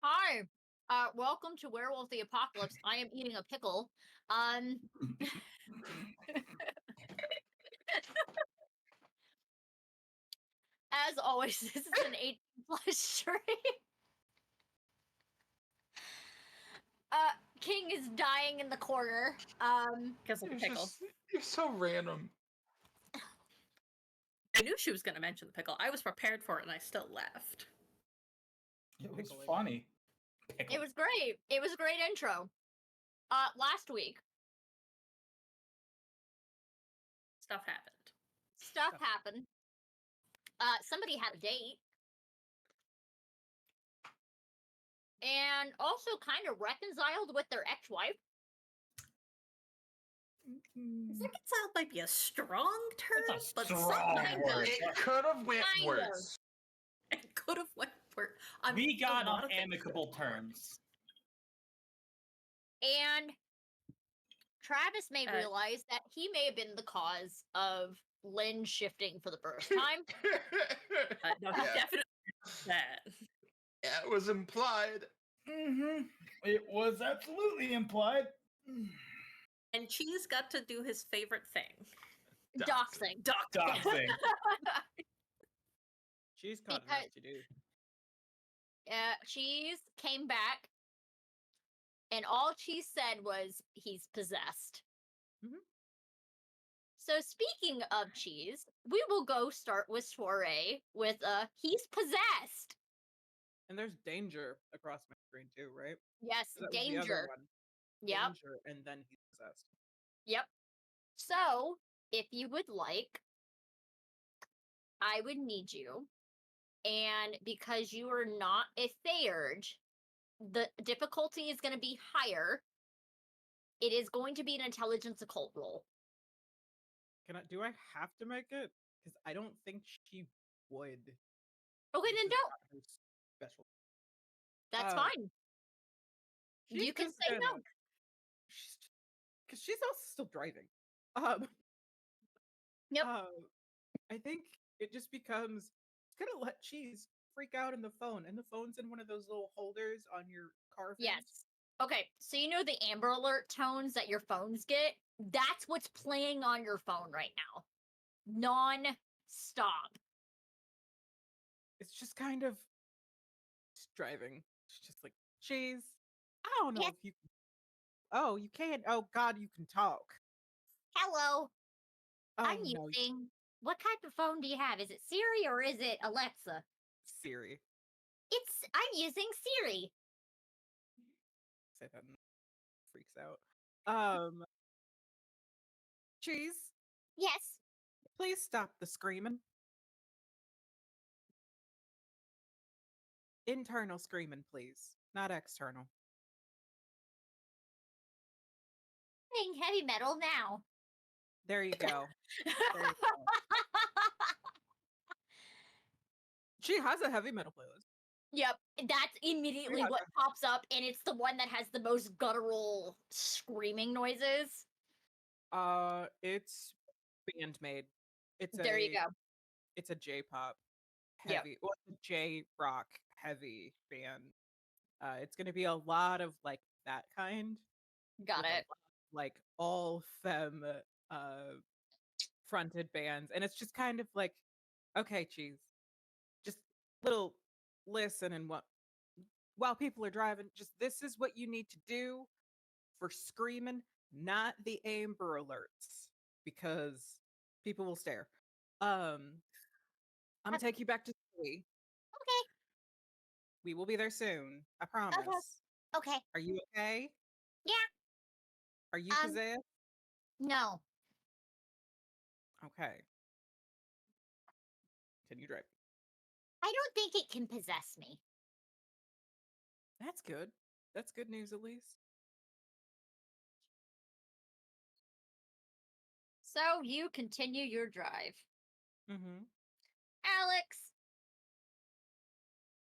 Hi. Welcome to Werewolf the Apocalypse. I am eating a pickle. As always, this is an 18+ stream. King is dying in the corner. Because of the pickle. You're so random. I knew she was going to mention the pickle. I was prepared for it, and I still left. It was funny. It was great. It was a great intro. Last week, Stuff happened. stuff happened. Somebody had a date. And also kind of reconciled with their ex-wife. Reconciled might be a strong term, That's a but strong something word. It could have went Kind of. worse. it could have went for. We got a lot on of things amicable could have went terms. And Travis may Uh, realize that he may have been the cause of Lynn shifting for the first time. No, he Yeah. definitely did that. It was implied. Mm-hmm. It was absolutely implied. And Cheese got to do his favorite thing. Doxing. Doxing. She's caught Because- enough to do. Cheese came back, and all Cheese said was, he's possessed. Mhm. So speaking of Cheese, we will go start with Soriée with, he's possessed. And there's danger across my screen too, right? Yes, That was the other danger. one. Yep, Danger, and then he's possessed. yep. So, if you would like, I would need you. And because you are not a Theurge, the difficulty is going to be higher. It is going to be an intelligence occult roll. Do I have to make it? Because I don't think she would. Okay, This then is don't. not her special. That's Uh, fine. She's You can just say no. gonna- Because she's also still driving. Um. Yep. I think it just becomes it's gonna let Cheese freak out in the phone, and the phone's in one of those little holders on your car. Things. Yes. Okay, so you know the Amber Alert tones that your phones get? That's what's playing on your phone right now. Non-stop. It's just kind of it's driving. It's just like Cheese. I don't know Yeah. if you. Oh, you can. Oh God, you can talk. Hello. Oh, I'm no, using... What type of phone do you have? Is it Siri or is it Alexa? Siri. I'm using Siri. Say that and freaks out. Cheese, Yes. please stop the screaming. Internal screaming, please, not external. Playing heavy metal now. There you go. There you go. She has a heavy metal playlist. Yep, that's immediately got what pops up, and it's the one that has the most guttural screaming noises. It's Bandmade. It's There you go. It's a J-pop Yep. heavy, well, it's a J-rock heavy band. It's gonna be a lot of like that kind. Got with a it. lot of, like all femme fronted bands, and it's just kind of like, okay, Cheese, just little listen and what while people are driving, just this is what you need to do for screaming, not the Amber Alerts, because people will stare. I'm gonna take you back to Soriée. Okay. We will be there soon. I promise. Okay. Are you okay? Yeah. Are you Um, possessed? No. Okay. Continue driving. I don't think it can possess me. That's good. That's good news, at least. So you continue your drive. Mm-hmm. Alex,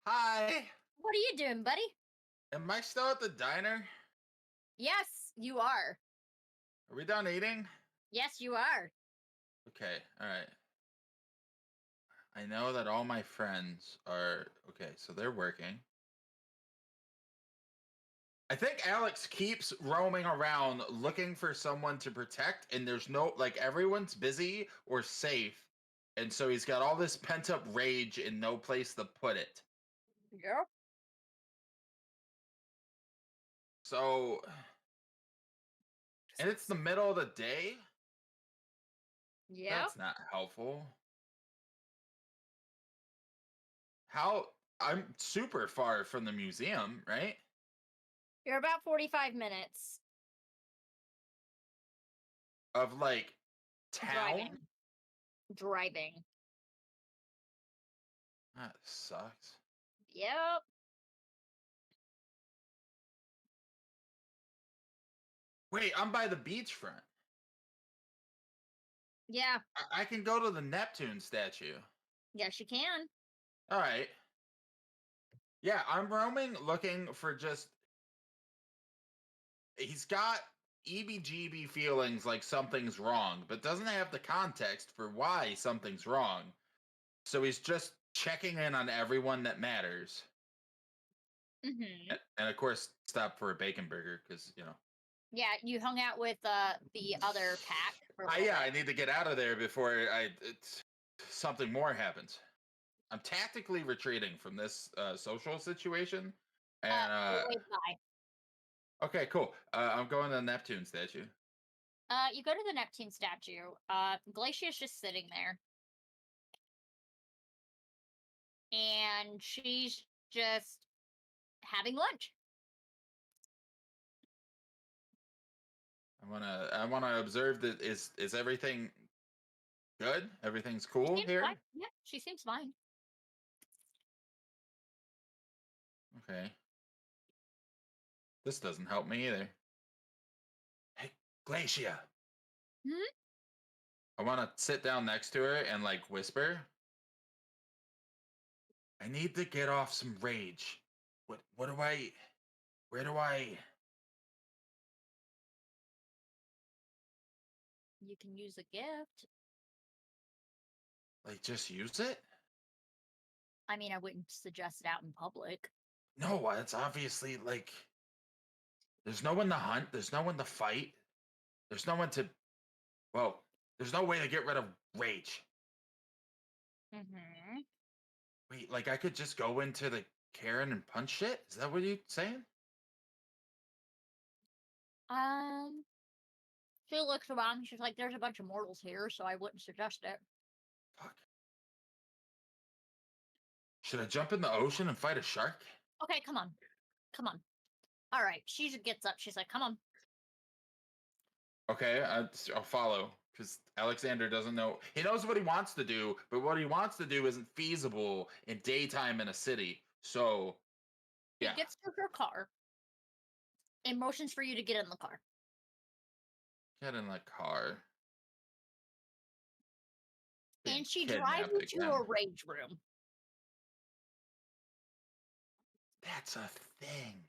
Hi. what are you doing, buddy? Am I still at the diner? Yes, you are. Are we done eating? Yes, you are. Okay, alright. I know that all my friends are okay, so they're working. I think Alex keeps roaming around looking for someone to protect, and there's no, like, everyone's busy or safe. And so he's got all this pent up rage and no place to put it. Yep. So, and it's the middle of the day? Yep. That's not helpful. How? I'm super far from the museum, right? You're about 45 minutes Of like town? driving. That sucks. Yep. Wait, I'm by the beachfront. Yeah. I can go to the Neptune statue. Yes, you can. All right. Yeah, I'm roaming looking for just. He's got EBGB feelings like something's wrong, but doesn't have the context for why something's wrong. So he's just checking in on everyone that matters. Mm-hmm. And of course, stop for a bacon burger because, you know. Yeah, you hung out with the other pack. For a little Yeah, I bit. need to get out of there before something more happens. I'm tactically retreating from this social situation. And Wait, bye. okay, cool. I'm going to the Neptune statue. You go to the Neptune statue. Glacier's just sitting there. And she's just having lunch. I wanna observe that is everything good? Everything's cool Seems here? fine. Yeah, she seems fine. Okay. This doesn't help me either. Hey, Glacia. Hmm? I want to sit down next to her and like whisper. I need to get off some rage. Where do I You can use a gift. like just use it? I mean, I wouldn't suggest it out in public. No, it's obviously like there's no one to hunt, there's no one to fight. There's no one to there's no way to get rid of rage. Mm-hmm. Wait, like I could just go into the Caern and punch shit? Is that what you're saying? She looks around. She's like, "There's a bunch of mortals here, so I wouldn't suggest it." Fuck. Should I jump in the ocean and fight a shark? Okay, come on. All right. She just gets up. She's like, "Come on." Okay, I'll follow because Alexander doesn't know. He knows what he wants to do, but what he wants to do isn't feasible in daytime in a city. So, She yeah. gets to her car and motions for you to get in the car. Get in the car. Being And she drives kidnapped you to again. a rage room. That's a thing.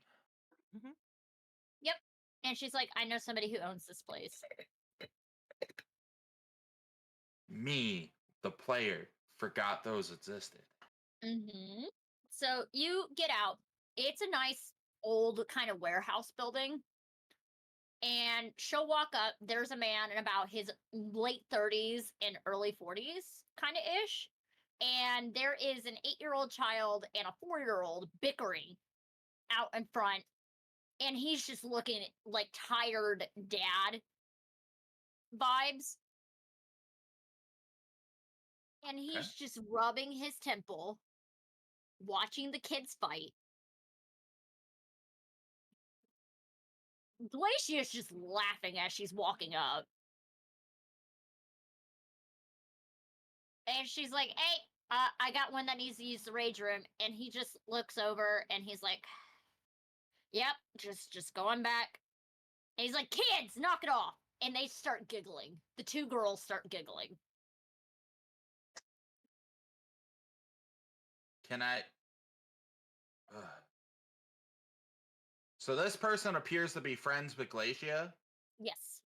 Yep. And she's like, "I know somebody who owns this place." Me, the player, forgot those existed. Mm-hmm. So you get out. It's a nice old kind of warehouse building. And she'll walk up. There's a man in about his late 30s and early 40s, kind of ish. And there is an 8-year-old child and a 4-year-old bickering out in front. And he's just looking like tired dad vibes. And he's just rubbing his temple, watching the kids fight. Glacier's just laughing as she's walking up. And she's like, "Hey, I got one that needs to use the rage room." And he just looks over and he's like, "Yep, just going back." And he's like, "Kids, knock it off." And they start giggling. The two girls start giggling. Can I? So this person appears to be friends with Glacia. Yes.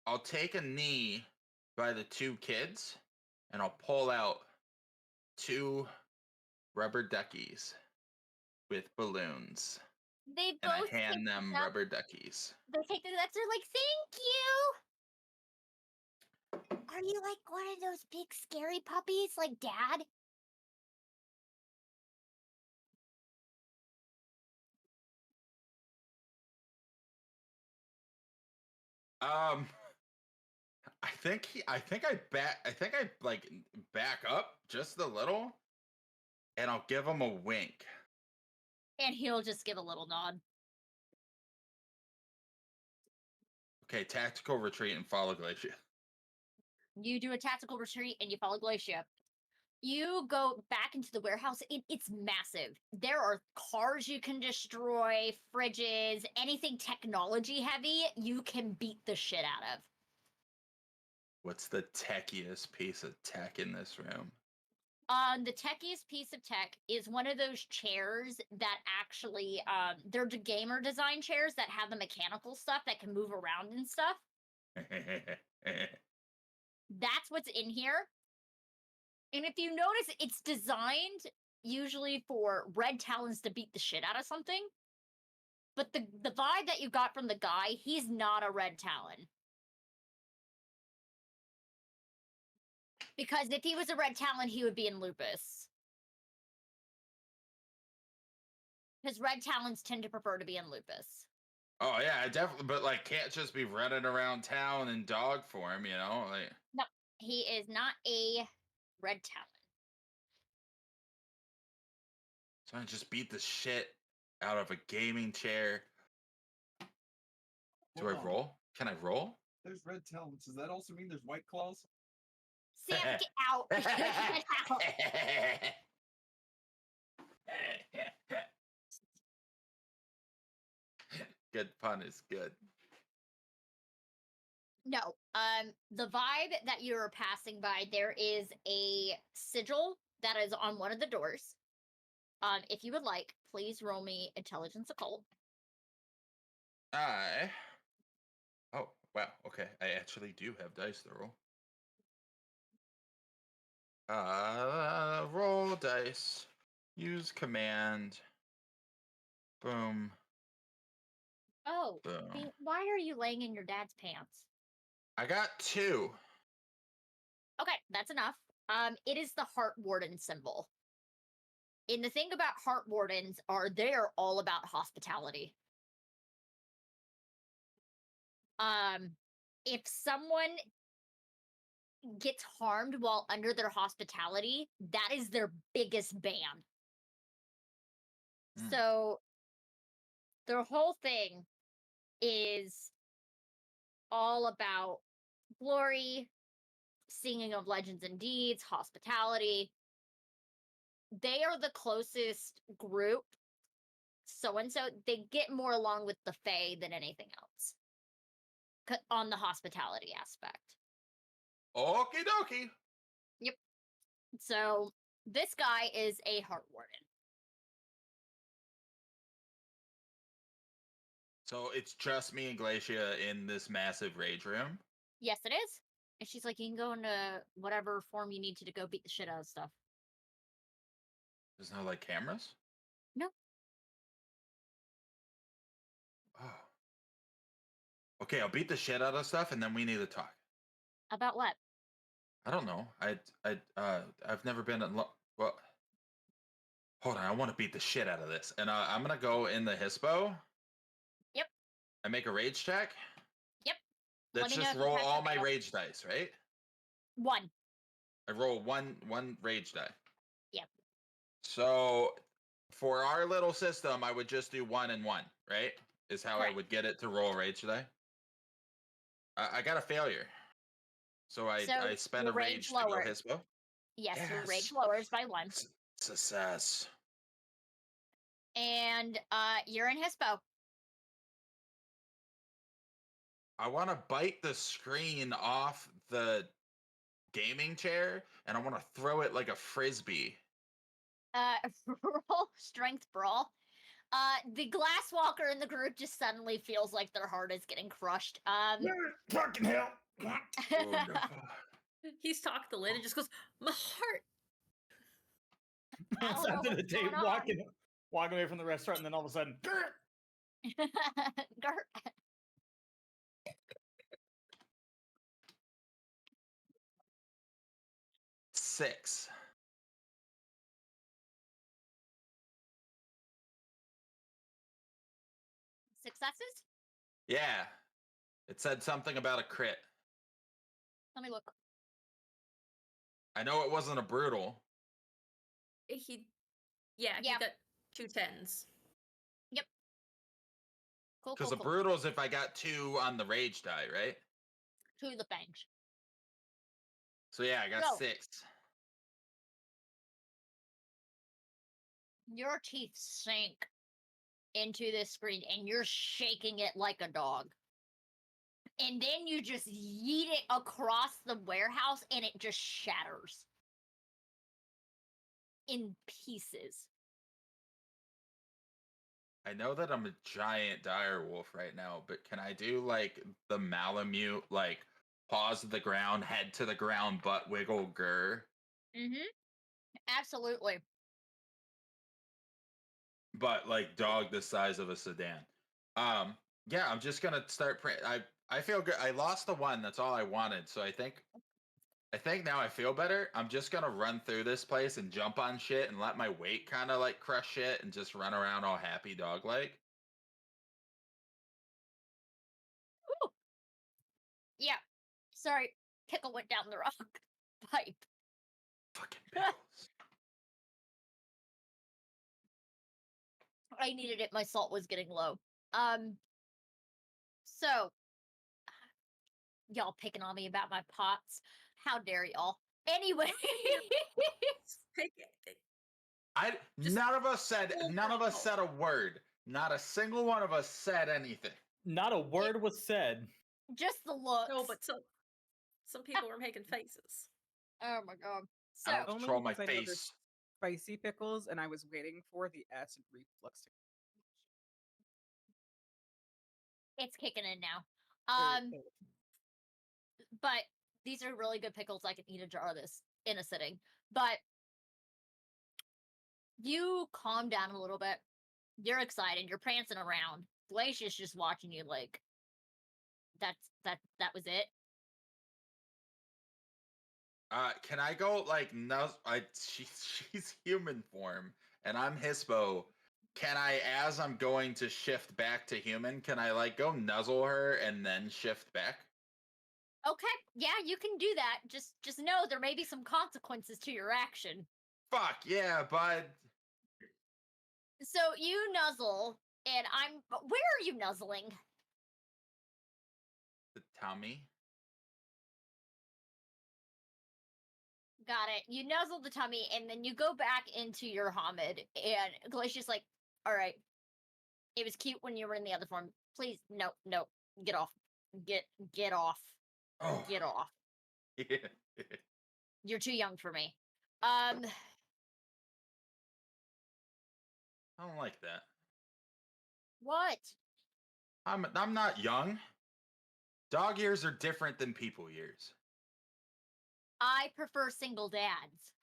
I'll take a knee by the two kids, and I'll pull out 2 rubber duckies with balloons. They And I both hand pick them this up. rubber duckies. They take the nuts. They're like, "Thank you." Are you like one of those big scary puppies, like Dad? I think I like back up just a little, and I'll give him a wink. And he'll just give a little nod. Okay, tactical retreat and follow Glacier. You do a tactical retreat and you follow Glacia. You go back into the warehouse. It's massive. There are cars you can destroy, fridges, anything technology heavy you can beat the shit out of. What's the techiest piece of tech in this room? The techiest piece of tech is one of those chairs that actually, they're the gamer design chairs that have the mechanical stuff that can move around and stuff. That's what's in here. And if you notice, it's designed usually for red talons to beat the shit out of something. But the vibe that you got from the guy, he's not a red talon. Because if he was a red talon, he would be in lupus. Because red talons tend to prefer to be in lupus. Oh yeah, I definitely, but like, can't just be running around town in dog form, you know? Like, No, he is not a red talon. so I just beat the shit out of a gaming chair. Do I Hold on. roll? Can I roll? There's red talons. Does that also mean there's white claws? Sam, get out. Get out. Good pun is good. No, the vibe that you're passing by, there is a sigil that is on one of the doors. If you would like, please roll me intelligence occult. Oh, wow. Okay. I actually do have dice to roll. Roll dice. Use command. Boom. Oh, Boom. why are you laying in your dad's pants? I got 2. Okay, that's enough. It is the Heart Warden symbol. And the thing about Heart Wardens are they're all about hospitality. If someone gets harmed while under their hospitality, that is their biggest ban. Mm. So their whole thing is all about glory, singing of legends and deeds, hospitality. They are the closest group, so-and-so. They get more along with the Fae than anything else on the hospitality aspect. Okie dokie. Yep. So this guy is a Heart Warden. So it's just me and Glacia in this massive rage room. Yes, it is. And she's like, you can go into whatever form you need to go beat the shit out of stuff. There's no like cameras? No. Oh. Okay, I'll beat the shit out of stuff and then we need to talk. About what? I don't know. I've never been in well. Hold on, I want to beat the shit out of this. And I'm gonna go in the Hispo. Yep. I make a rage check. Yep. Let's Let me know just if you roll pass all or my fail. rage dice, right? 1. I roll one rage die. Yep. So for our little system, I would just do 1 and 1, right? Is how I Correct. would get it to roll rage die. I got a failure. So I spent a your rage to go lower. Hispo. Yes, your Yes. rage lowers by 1. Success. And you're in Hispo. I want to bite the screen off the gaming chair and I want to throw it like a frisbee. Roll strength brawl. The glass walker in the group just suddenly feels like their heart is getting crushed. Fucking hell. Oh, no. He's talked the lid and just goes, my heart. I don't know After the what's day going on. walking away from the restaurant, and then all of a sudden, Gert. 6. Successes? Yeah. It said something about a crit. Let me look. I know it wasn't a brutal. He Yeah. got 2 10s. Cool, Because cool, the cool. brutal's if I got 2 on the rage die, right? 2 of the fangs. So yeah, I got No. 6. Your teeth sink into this screen and you're shaking it like a dog. And then you just yeet it across the warehouse and it just shatters in pieces. I know that I'm a giant dire wolf right now, but can I do like the Malamute, like paws to the ground, head to the ground, butt wiggle, grr? Mm-hmm. Absolutely. But like dog the size of a sedan. Yeah, I'm just gonna start I feel good. I lost the 1, that's all I wanted. So I think now I feel better. I'm just gonna run through this place and jump on shit and let my weight kind of like crush shit and just run around all happy dog like. Ooh. Yeah. Sorry. Pickle went down the wrong pipe. Fucking pickles. I needed it. My salt was getting low. So y'all picking on me about my pots. How dare y'all? Anyway. None of us said full a word. Not a single one of us said anything. not a word was said. Just the looks. No, but some people were making faces. Oh my god. So I don't Only control my because I know there's face. spicy pickles, and I was waiting for the acid reflux to it's kicking in now. or- But these are really good pickles. I can eat a jar of this in a sitting. But you calm down a little bit. You're excited. You're prancing around. Glacia's just watching you like that was it. Can I go like she's human form and I'm Hispo. Can I, as I'm going to shift back to human, can I like go nuzzle her and then shift back? Okay, yeah, you can do that. Just know there may be some consequences to your action. Fuck yeah, bud. So you nuzzle, and where are you nuzzling? The tummy. Got it. You nuzzle the tummy, and then you go back into your Hamid, and Galatia's like, all right, it was cute when you were in the other form. Please, no, get off. Get off. Oh. Get off. Yeah. You're too young for me. I don't like that. What? I'm not young. Dog years are different than people years. I prefer single dads.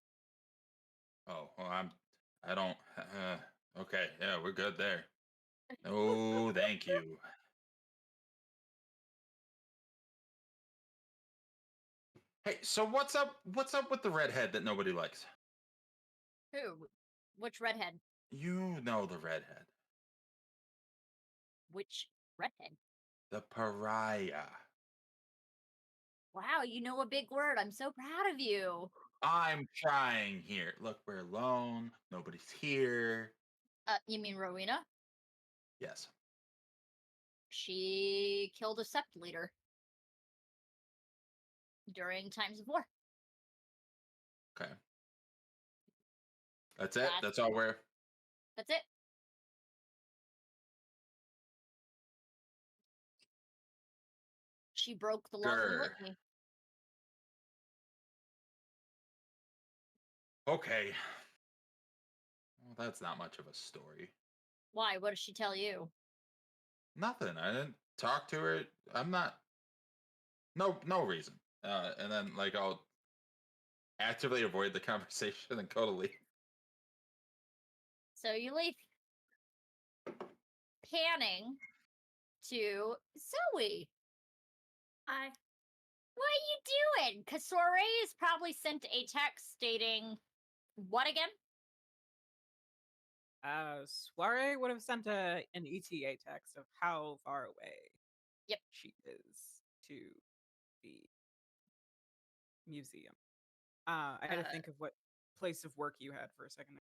Oh, well, I don't. Okay, yeah, we're good there. Oh, thank you. Hey, so what's up? What's up with the redhead that nobody likes? Who? Which redhead? You know the redhead, Which redhead? the pariah. Wow, you know a big word. I'm so proud of you. I'm trying here. Look, we're alone. Nobody's here. You mean Rowena? Yes. She killed a sept leader during times of war. Okay. That's it. That's all we're. That's it. She broke the law Grr. with me. Okay. Well, that's not much of a story. Why? What did she tell you? Nothing. I didn't talk to her. I'm not. No reason. And then like I'll actively avoid the conversation and go to leave. So you leave. panning to Zoe. Hi. What are you doing? Because Soriée has probably sent a text stating what again? Soiree would have sent an ETA text of how far away she is to the museum. I had to think of what place of work you had for a second.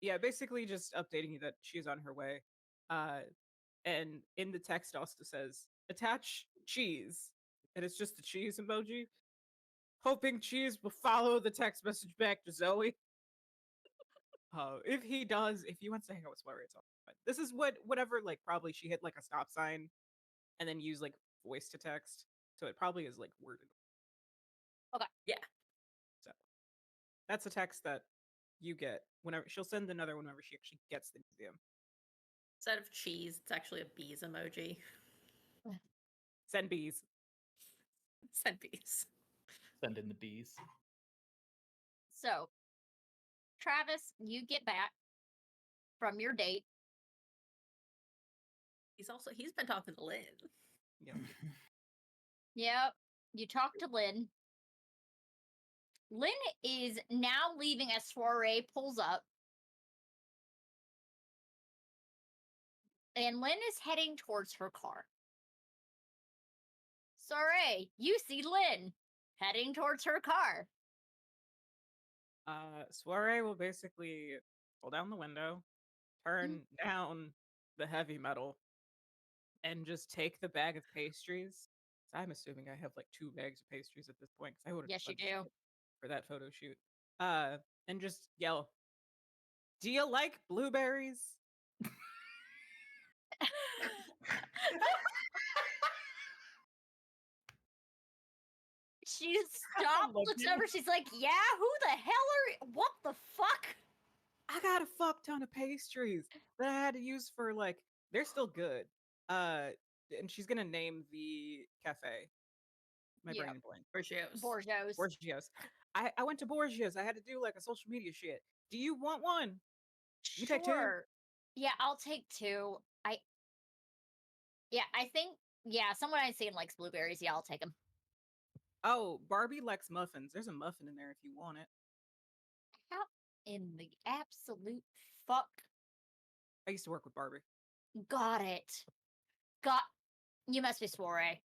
Yeah, basically just updating you that she's on her way. And in the text also says, attach cheese. And it's just the cheese emoji. Hoping cheese will follow the text message back to Zoe. If he does, if he wants to hang out with Sweater, it's all fine. This is whatever, like, probably she hit like a stop sign and then use like voice to text. So it probably is like worded. Okay. Yeah. So that's a text that you get whenever she'll send another one whenever she actually gets the museum. Instead of cheese, it's actually a bees emoji. Send bees. Send bees. Send in the bees. So, Travis, you get back from your date. He's been talking to Lynn. Yep. Yep. You talk to Lynn. Lynn is now leaving as Soirée pulls up. And Lynn is heading towards her car. Soirée, you see Lynn heading towards her car. Soirée will basically roll down the window, turn down the heavy metal, and just take the bag of pastries. I'm assuming I have like 2 bags of pastries at this point because I would have Yes, you do. for that photo shoot. And just yell, "Do you like blueberries?" She stopped, love looks you. over, she's like, yeah, who the hell are what the fuck? I got a fuck ton of pastries that I had to use for like they're still good. And she's gonna name the cafe. My Yeah. brain blank. Borgios. Borgios. I went to Borgios. I had to do like a social media shit. Do you want one? You take 2? Sure. Yeah, I'll take 2. I think, someone I've seen likes blueberries. Yeah, I'll take them. Oh, Barbie likes muffins. There's a muffin in there if you want it. How in the absolute fuck? I used to work with Barbie. Got it. You must be Soirée.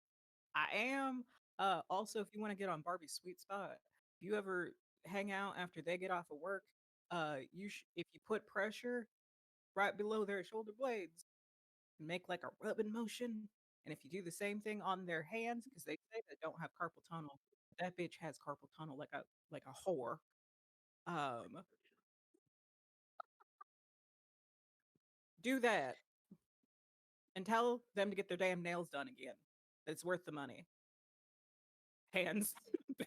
I am. Also, if you want to get on Barbie's sweet spot, if you ever hang out after they get off of work, if you put pressure right below their shoulder blades, make like a rubbing motion, and if you do the same thing on their hands, because they say they don't have carpal tunnel, that bitch has carpal tunnel like a whore. Do that and tell them to get their damn nails done again. It's worth the money. Hands,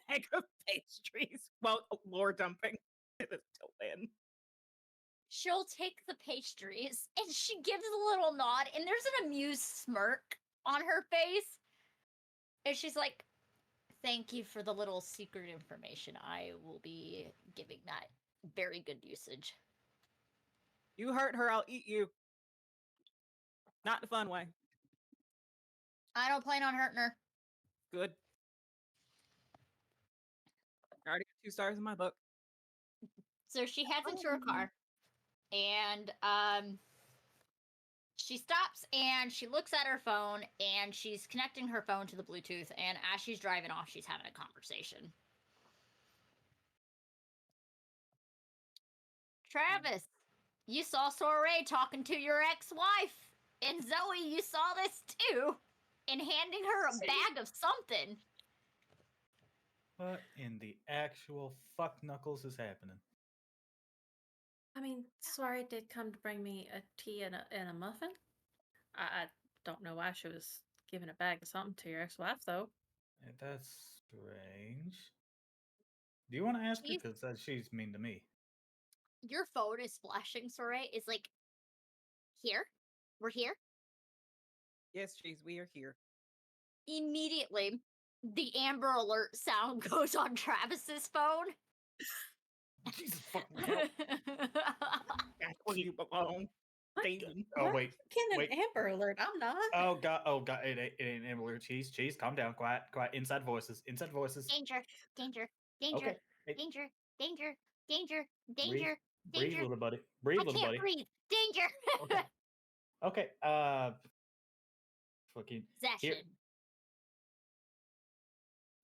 bag of pastries. Well, lore dumping. It's still in. She'll take the pastries and she gives a little nod, and there's an amused smirk on her face. And she's like, thank you for the little secret information. I will be giving that very good usage. You hurt her, I'll eat you. Not in a fun way. I don't plan on hurting her. Good. I already got 2 stars in my book. So she heads into her car, and she stops and she looks at her phone, and she's connecting her phone to the Bluetooth, and as she's driving off, she's having a conversation. Travis, you saw Soriée talking to your ex-wife, and Zoe, you saw this too, and handing her a bag of something. What in the actual fuck knuckles is happening? I mean, Soriée did come to bring me a tea and a muffin. I don't know why she was giving a bag of something to your ex-wife, though. That's strange. Do you want to ask her? She's- Because she's mean to me. Your phone is flashing, Soriée. Is like, here? We're here? Yes, jeez, we are here. Immediately, the Amber Alert sound goes on Travis's phone. Jesus fucking hell. That's where you belong. Ding. Oh wait. Getting Wait. an Amber Alert. I'm not. Oh god. Oh god. It ain't Amber Alert. Cheese. Calm down. Quiet. Inside voices. Danger, danger, danger, Okay. Hey, danger, danger, danger, breathe. danger, Breathe, danger. little buddy. I Breathe, little can't buddy. breathe. Danger. Okay. Okay. Fucking here. Possession.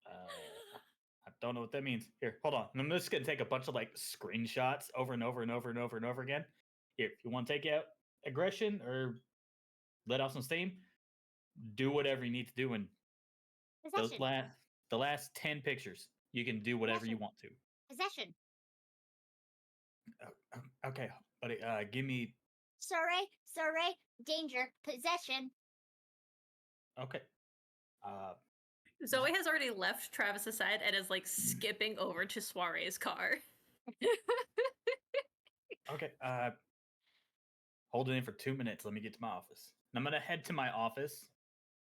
I don't know what that means. Here, hold on. I'm just gonna take a bunch of like screenshots over and over and over and over and over again. Here, if you want to take out aggression or let off some steam, do whatever you need to do. And those Possession. the last 10 pictures, you can do whatever you Possession. want to. Possession. Okay, buddy. Give me. Soriée, danger, possession. Okay. Zoe has already left Travis's side and is like skipping over to Soiree's car. Okay. Hold it in for 2 minutes. Let me get to my office. And I'm gonna head to my office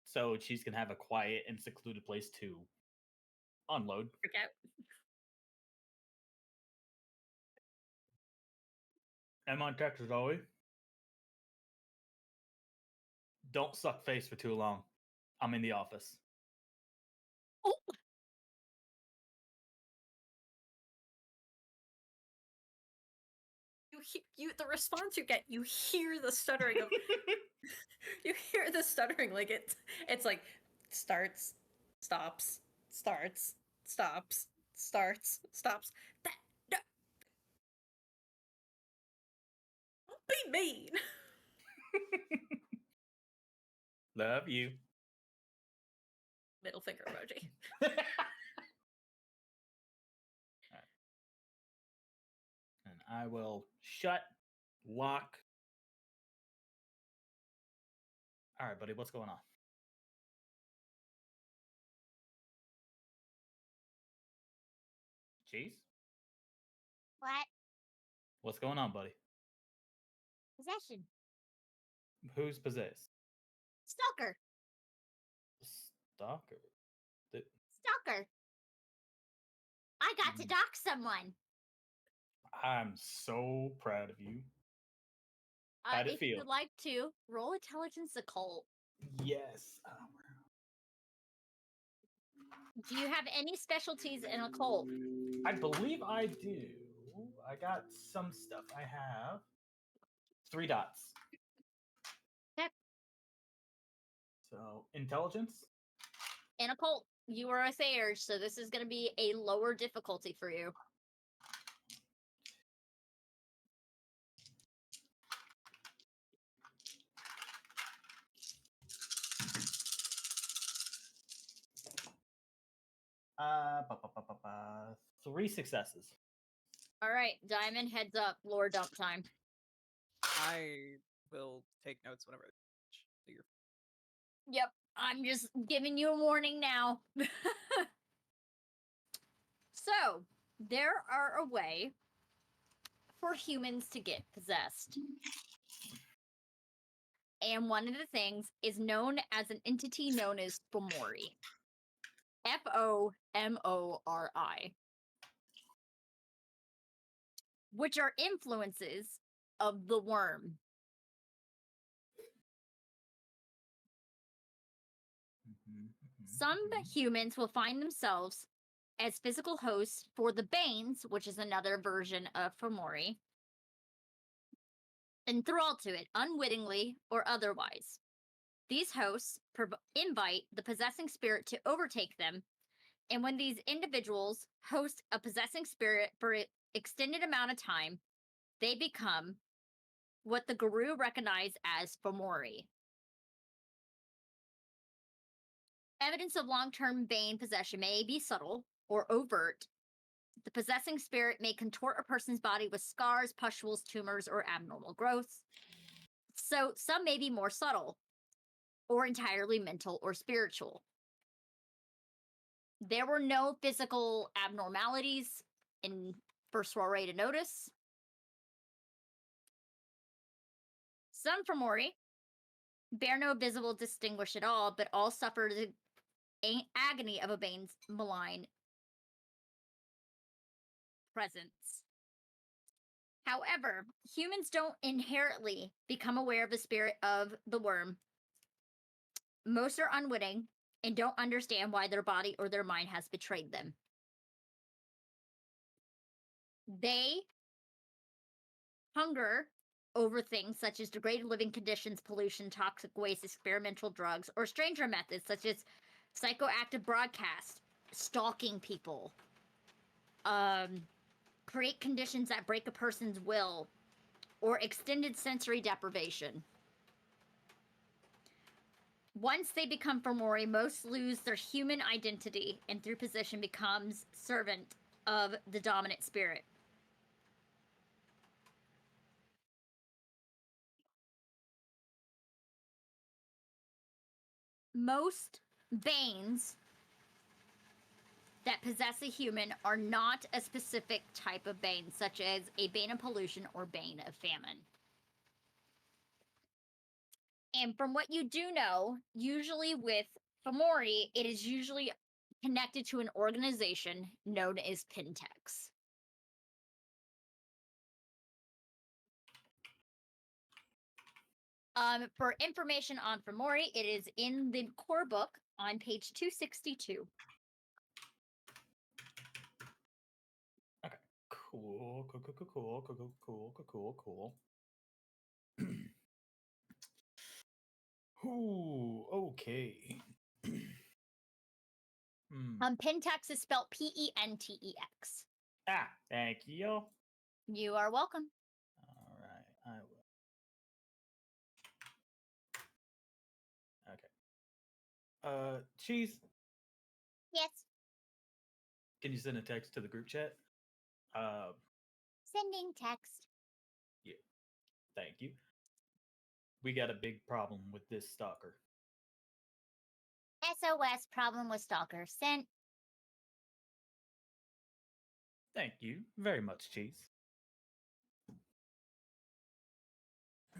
so she's gonna have a quiet and secluded place to unload. Freak out. I'm on Texas, Zoe. Don't suck face for too long. I'm in the office. Oh. The response you get, you hear the stuttering of you hear the stuttering like it's like starts, stops, starts, stops, starts, stops. No. Don't be mean. Love you. Middle finger emoji. And I will shut, lock. All right, buddy, what's going on? Cheese? What? What's going on, buddy? Possession. Who's possessed? Stalker. Stalker. Stalker. I got to dock someone. I'm so proud of you. How'd it If feel? you'd like to, roll intelligence occult. Yes. Do you have any specialties in occult? I believe I do. I got some stuff. I have 3 dots. Okay. So, intelligence? In occult, you are a Thayer, so this is going to be a lower difficulty for you. Ba, ba, ba, ba, ba. 3 successes. All right, Diamond, heads up, lore dump time. I will take notes whenever. So you're Yep, I'm just giving you a warning now. So, there are a way for humans to get possessed. And one of the things is known as an entity known as Fomori. Fomori. Which are influences of the worm. Some humans will find themselves as physical hosts for the Banes, which is another version of Fomori, enthralled to it, unwittingly or otherwise. These hosts invite the possessing spirit to overtake them, and when these individuals host a possessing spirit for an extended amount of time, they become what the guru recognized as Fomori. Evidence of long-term Bane possession may be subtle or overt. The possessing spirit may contort a person's body with scars, pustules, tumors, or abnormal growths. So some may be more subtle or entirely mental or spiritual. There were no physical abnormalities for Soriée to notice. Some Fomori bear no visible distinguish at all, but all suffer the agony of a Bane's malign presence. However, humans don't inherently become aware of the spirit of the worm. Most are unwitting and don't understand why their body or their mind has betrayed them. They hunger over things such as degraded living conditions, pollution, toxic waste, experimental drugs, or stranger methods such as psychoactive broadcast, stalking people, create conditions that break a person's will, or extended sensory deprivation. Once they become Fomori, most lose their human identity and through position becomes servant of the dominant spirit. Most Banes that possess a human are not a specific type of Bane, such as a Bane of pollution or Bane of famine. And from what you do know, usually with Fomori, it is usually connected to an organization known as Pintex. For information on Fomori, it is in the core book on page 262. Okay. Cool. Ooh, okay. Pintex is spelled Pentex. Thank you. You are welcome. All right, I will. Okay. Cheese, Yes. can you send a text to the group chat? Sending text. Yeah. Thank you. We got a big problem with this stalker. SOS problem with stalker. Sent. Thank you very much, Cheese.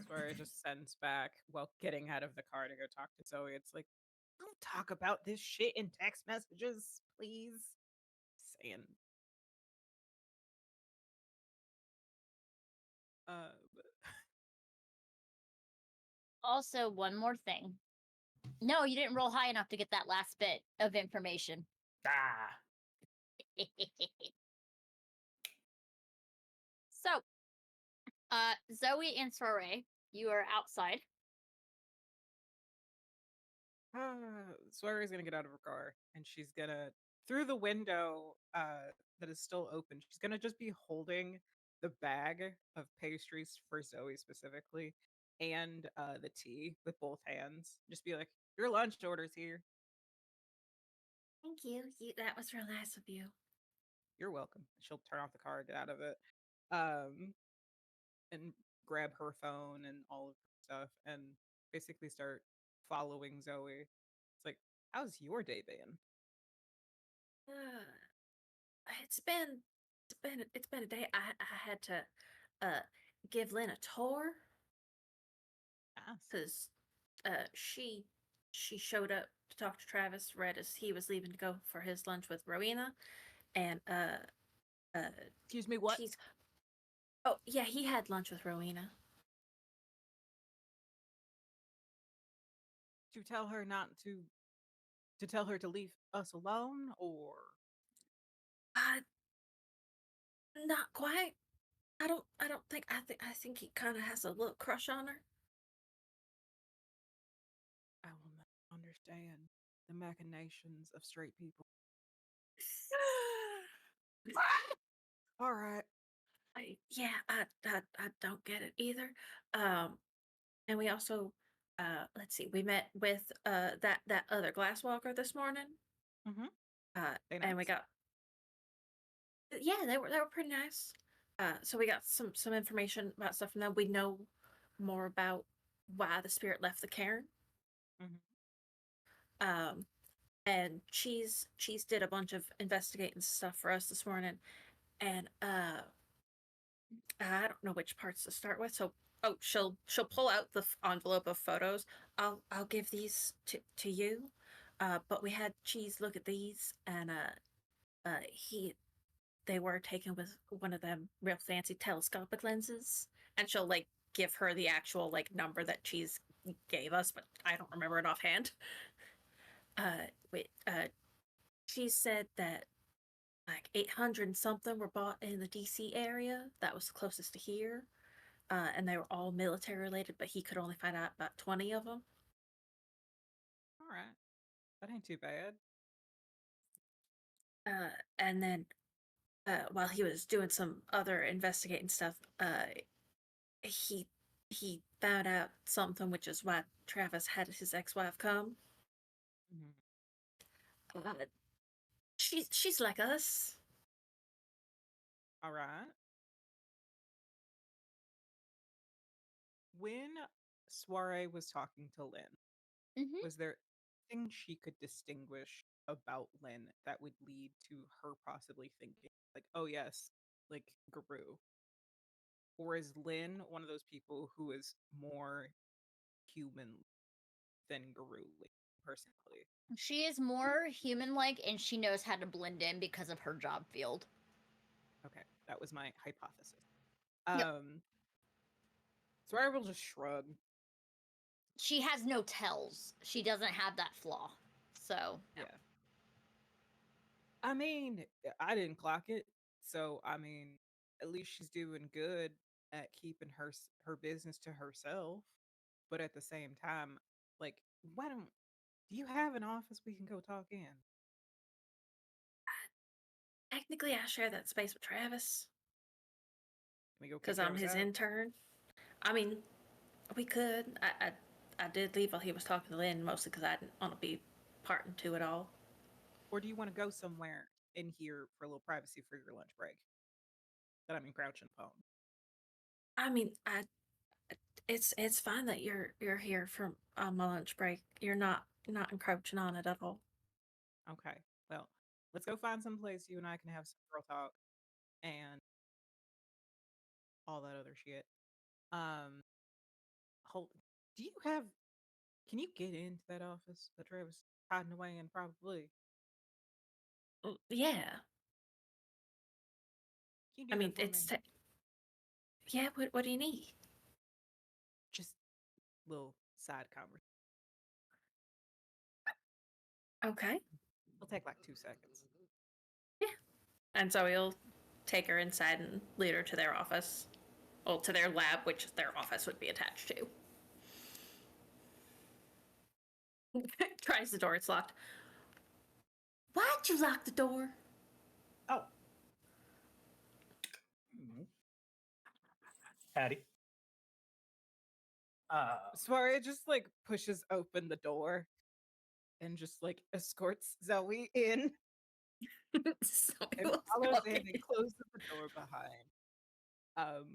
Swear it just sends back while getting out of the car to go talk to Zoe. It's like, don't talk about this shit in text messages, please. Saying. Also, one more thing. No, you didn't roll high enough to get that last bit of information. So, Zoe and Soriée, you are outside. Swearie's gonna get out of her car and she's gonna, through the window that is still open, she's gonna just be holding the bag of pastries for Zoe specifically and the tea with both hands. Just be like, your lunch order's here. Thank you. That was real nice of you. You're welcome. She'll turn off the car, get out of it, and grab her phone and all of her stuff and basically start following Zoe. It's like, how's your day been? It's been a day. I had to give Lynn a tour because she showed up to talk to Travis right as he was leaving to go for his lunch with Rowena, and excuse me, what? Oh yeah, he had lunch with Rowena. To tell her not to tell her to leave us alone, or Not quite. I think he kind of has a little crush on her. I will not understand the machinations of straight people. All right. I don't get it either. And we also, let's see, we met with that other glasswalker this morning. Mm-hmm. And we got, yeah, they were pretty nice. So we got some information about stuff from them. We know more about why the spirit left the cairn. Mm-hmm. And Cheese did a bunch of investigating stuff for us this morning, and I don't know which parts to start with. So, she'll pull out the envelope of photos. I'll give these to you. But we had Cheese look at these, and they were taken with one of them real fancy telescopic lenses, and she'll like give her the actual like number that Cheese gave us, but I don't remember it offhand. She said that like 800 and something were bought in the DC area. That was the closest to here. And they were all military related, but he could only find out about 20 of them. All right. That ain't too bad. And then while he was doing some other investigating stuff, he found out something, which is why Travis had his ex-wife come. Mhm. She's like us. All right. When Soriée was talking to Lynn, Mhm. was there anything she could distinguish about Lynn that would lead to her possibly thinking, like, oh, yes, like Guru? Or is Lynn one of those people who is more human than Guru personally? She is more human-like, and she knows how to blend in because of her job field. Okay, that was my hypothesis. Yep. Soriée will just shrug. She has no tells. She doesn't have that flaw. So Yeah. I mean, I didn't clock it, so I mean, at least she's doing good at keeping her business to herself. But at the same time, like, why don't do you have an office we can go talk in? Technically, I share that space with Travis Can we go kick because I'm Travis his out? intern. I mean, we could. I did leave while he was talking to Lynn, mostly because I didn't want to be part into it all. Or do you want to go somewhere in here for a little privacy for your lunch break? That I'm encroaching upon. I mean, it's fine that you're here from on my lunch break. You're not encroaching on it at all. Okay. Well, let's go find some place you and I can have some girl talk and all that other shit. Hold. Do you have? Can you get into that office that Travis hiding away in? Probably. Yeah, Can you do I mean, that for me? yeah. What do you need? Just little side conversation. Okay. It'll take like 2 seconds. And so he'll take her inside and lead her to their office. Well, to their lab, which their office would be attached to. Tries the door, it's locked. Why'd you lock the door? Oh, Hattie. Swear just like pushes open the door and just like escorts Zoe in So and he'll follows walk in in. and closes the door behind.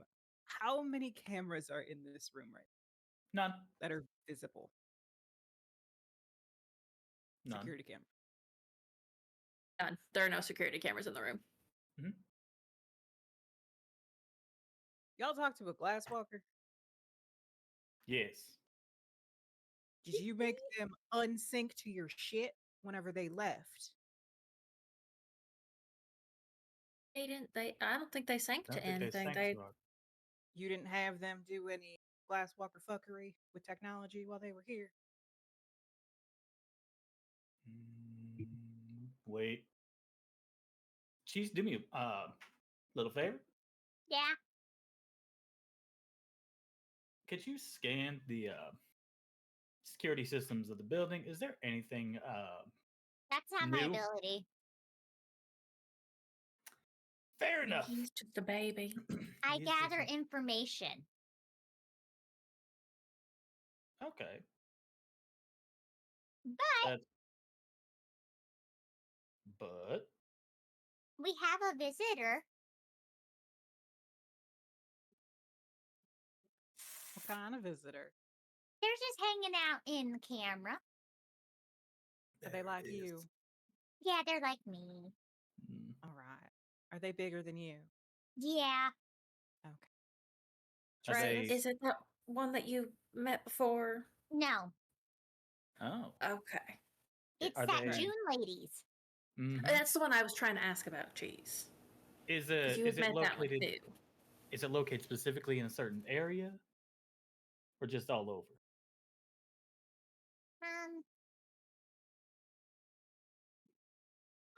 How many cameras are in this room right None. now that are visible? None. Security camera. None. There are no security cameras in the room. Y'all talk to a glass walker? Yes. Did you make them unsync to your shit whenever they left? They didn't. I don't think they sank I to don't think they anything. sank to it. You didn't have them do any glass walker fuckery with technology while they were here? Wait. Cheese, do me a little favor. yeah, Could you scan the security systems of the building? Is there anything that's not my new? ability. Fair enough. He's just a baby. I He's just gather a- information. Okay. But But we have a visitor. What kind of visitor? They're just hanging out in the camera. Are they like you? Yeah, they're like me. All right. Are they bigger than you? Yeah. Okay. Are Travis, they- Is it that one that you met before? No, Oh. Okay. it's Are that they- June ladies. Mhm. That's the one I was trying to ask about, Cheese. Is 'Cause you is had it meant that one located? too. Is it located specifically in a certain area, or just all over?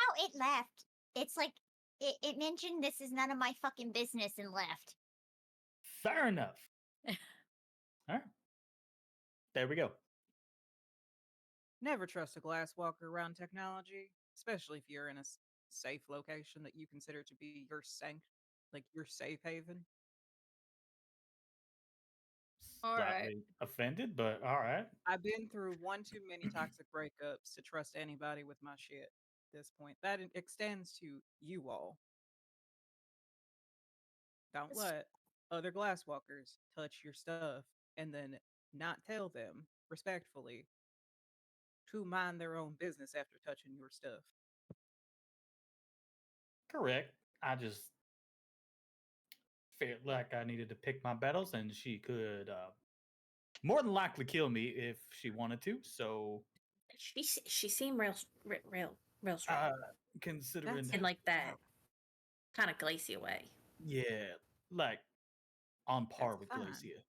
Oh, it left. It's like it mentioned this is none of my fucking business and left. Fair enough. All right. There we go. Never trust a glass walker around technology, especially if you're in a safe location that you consider to be your your safe haven. All right. Slightly offended, but all right. I've been through one too many toxic breakups to trust anybody with my shit at this point. That extends to you all. Don't let other glasswalkers touch your stuff and then not tell them respectfully to mind their own business after touching your stuff. Correct. I just felt like I needed to pick my battles, and she could more than likely kill me if she wanted to. So, She seemed real strong. considering, In like that kind of glacier way. yeah, like on par That's with fine. Glacia.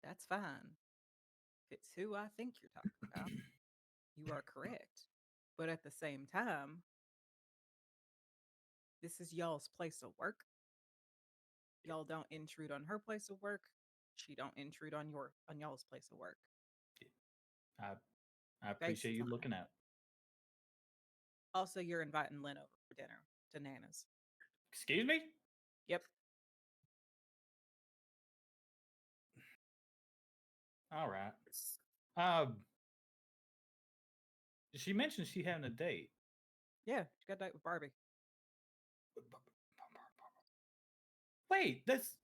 That's fine. If it's who I think you're talking about, you are correct. But at the same time, this is y'all's place of work. Y'all don't intrude on her place of work. She don't intrude on y'all's place of work. I appreciate you looking out. Also, you're inviting Lynn over for dinner to Nana's. Excuse me? Yep. All right. She mentioned she having a date. Yeah, she got a date with Barbie. Wait, that's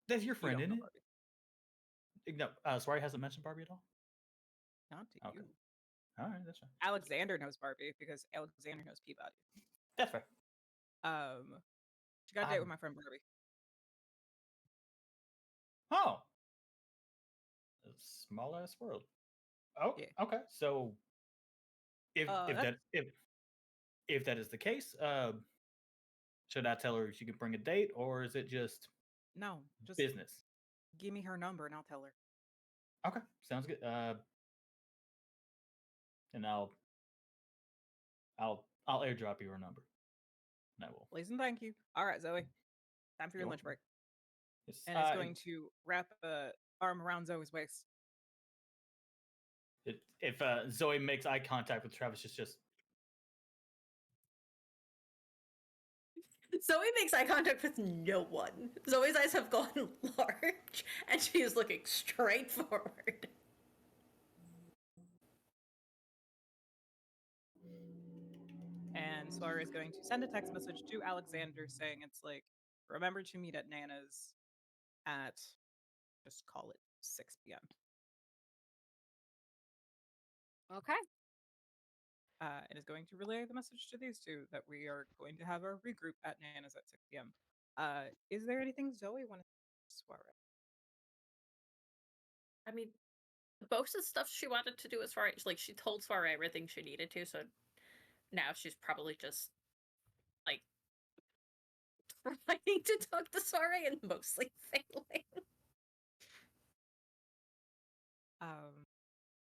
your You friend, don't isn't know it? Barbie. No, Soriée hasn't mentioned Barbie at all. Not to Okay. you. All right, that's fine. Alexander knows Barbie because Alexander knows Peabody. That's fair. She got a date with my friend Barbie. Oh, a small ass world. Oh, Yeah. okay. So, if that is the case, should I tell her she can bring a date, or is it just No, just business? give me her number and I'll tell her. Okay, sounds good. And I'll airdrop you her number. And I will. Please and thank you. All right, Zoe. Time for your You're lunch break. Yes, And it's going to wrap a arm around Zoe's waist. if Zoe makes eye contact with Travis, it's just Zoe makes eye contact with no one. Zoe's eyes have gone large, and she is looking straight forward. And Sora is going to send a text message to Alexander saying it's like, remember to meet at Nana's at, just call it 6 p.m. Okay. And is going to relay the message to these two that we are going to have our regroup at Nana's at 6 p.m. Is there anything Zoe wanted to Sora? I mean, most of the stuff she wanted to do as far as, like, she told Soriée everything she needed to, so now she's probably just, like, trying to talk to Soriée and mostly failing.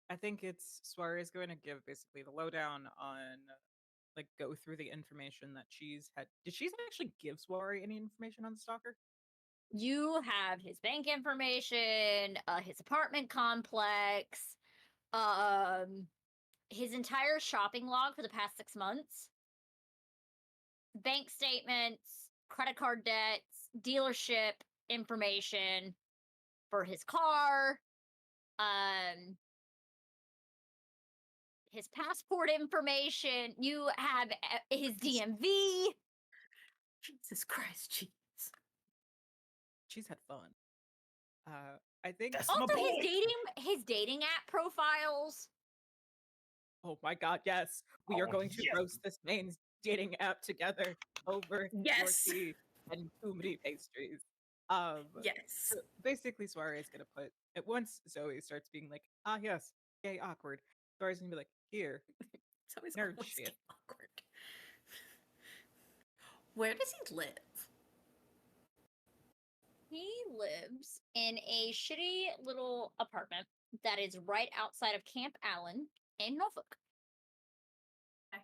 I think it's Swear is going to give basically the lowdown on like go through the information that she's had. Did she actually give Swear any information on the stalker? You have his bank information, his apartment complex, his entire shopping log for the past 6 months, bank statements, credit card debts, dealership information for his car, his passport information. You have his DMV. Jesus Christ, jeez. She's had fun. I think That's my Also, boy. his dating app profiles. oh my god, yes. We are Oh, going to yes. roast this man's dating app together over Yes. your tea and kumadi pastries. Yes. So basically Swear is gonna put at once Zoe starts being like, ah yes, gay awkward. Swear's gonna be like, here, It's always nerd always shit. awkward. Where does he live? He lives in a shitty little apartment that is right outside of Camp Allen in Norfolk. Okay.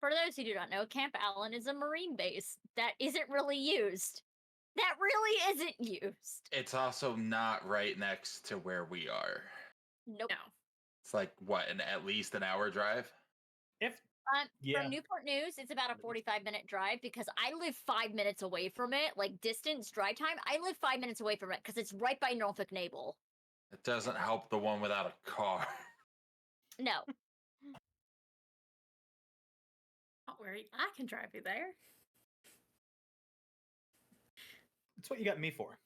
For those who do not know, Camp Allen is a Marine base that isn't really used. That really isn't used. It's also not right next to where we are. Nope. No. It's like what, at least an hour drive? If yeah, From Newport News, it's about a 45-minute drive because I live 5 minutes away from it. Like distance, drive time, I live 5 minutes away from it because it's right by Norfolk Naval. It doesn't help the one without a car. No. Don't worry, I can drive you there. that's what you got me for.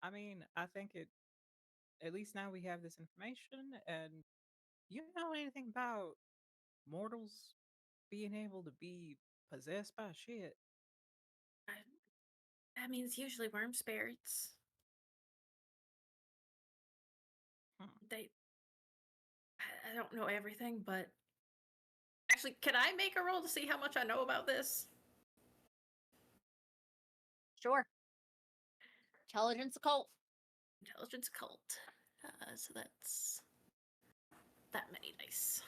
I mean, I think it. At least now we have this information, and you know anything about mortals being able to be possessed by shit? That means usually worm spirits. They. I don't know everything, but actually, can I make a roll to see how much I know about this? Sure. Intelligence occult. Intelligence occult. So that's that many dice.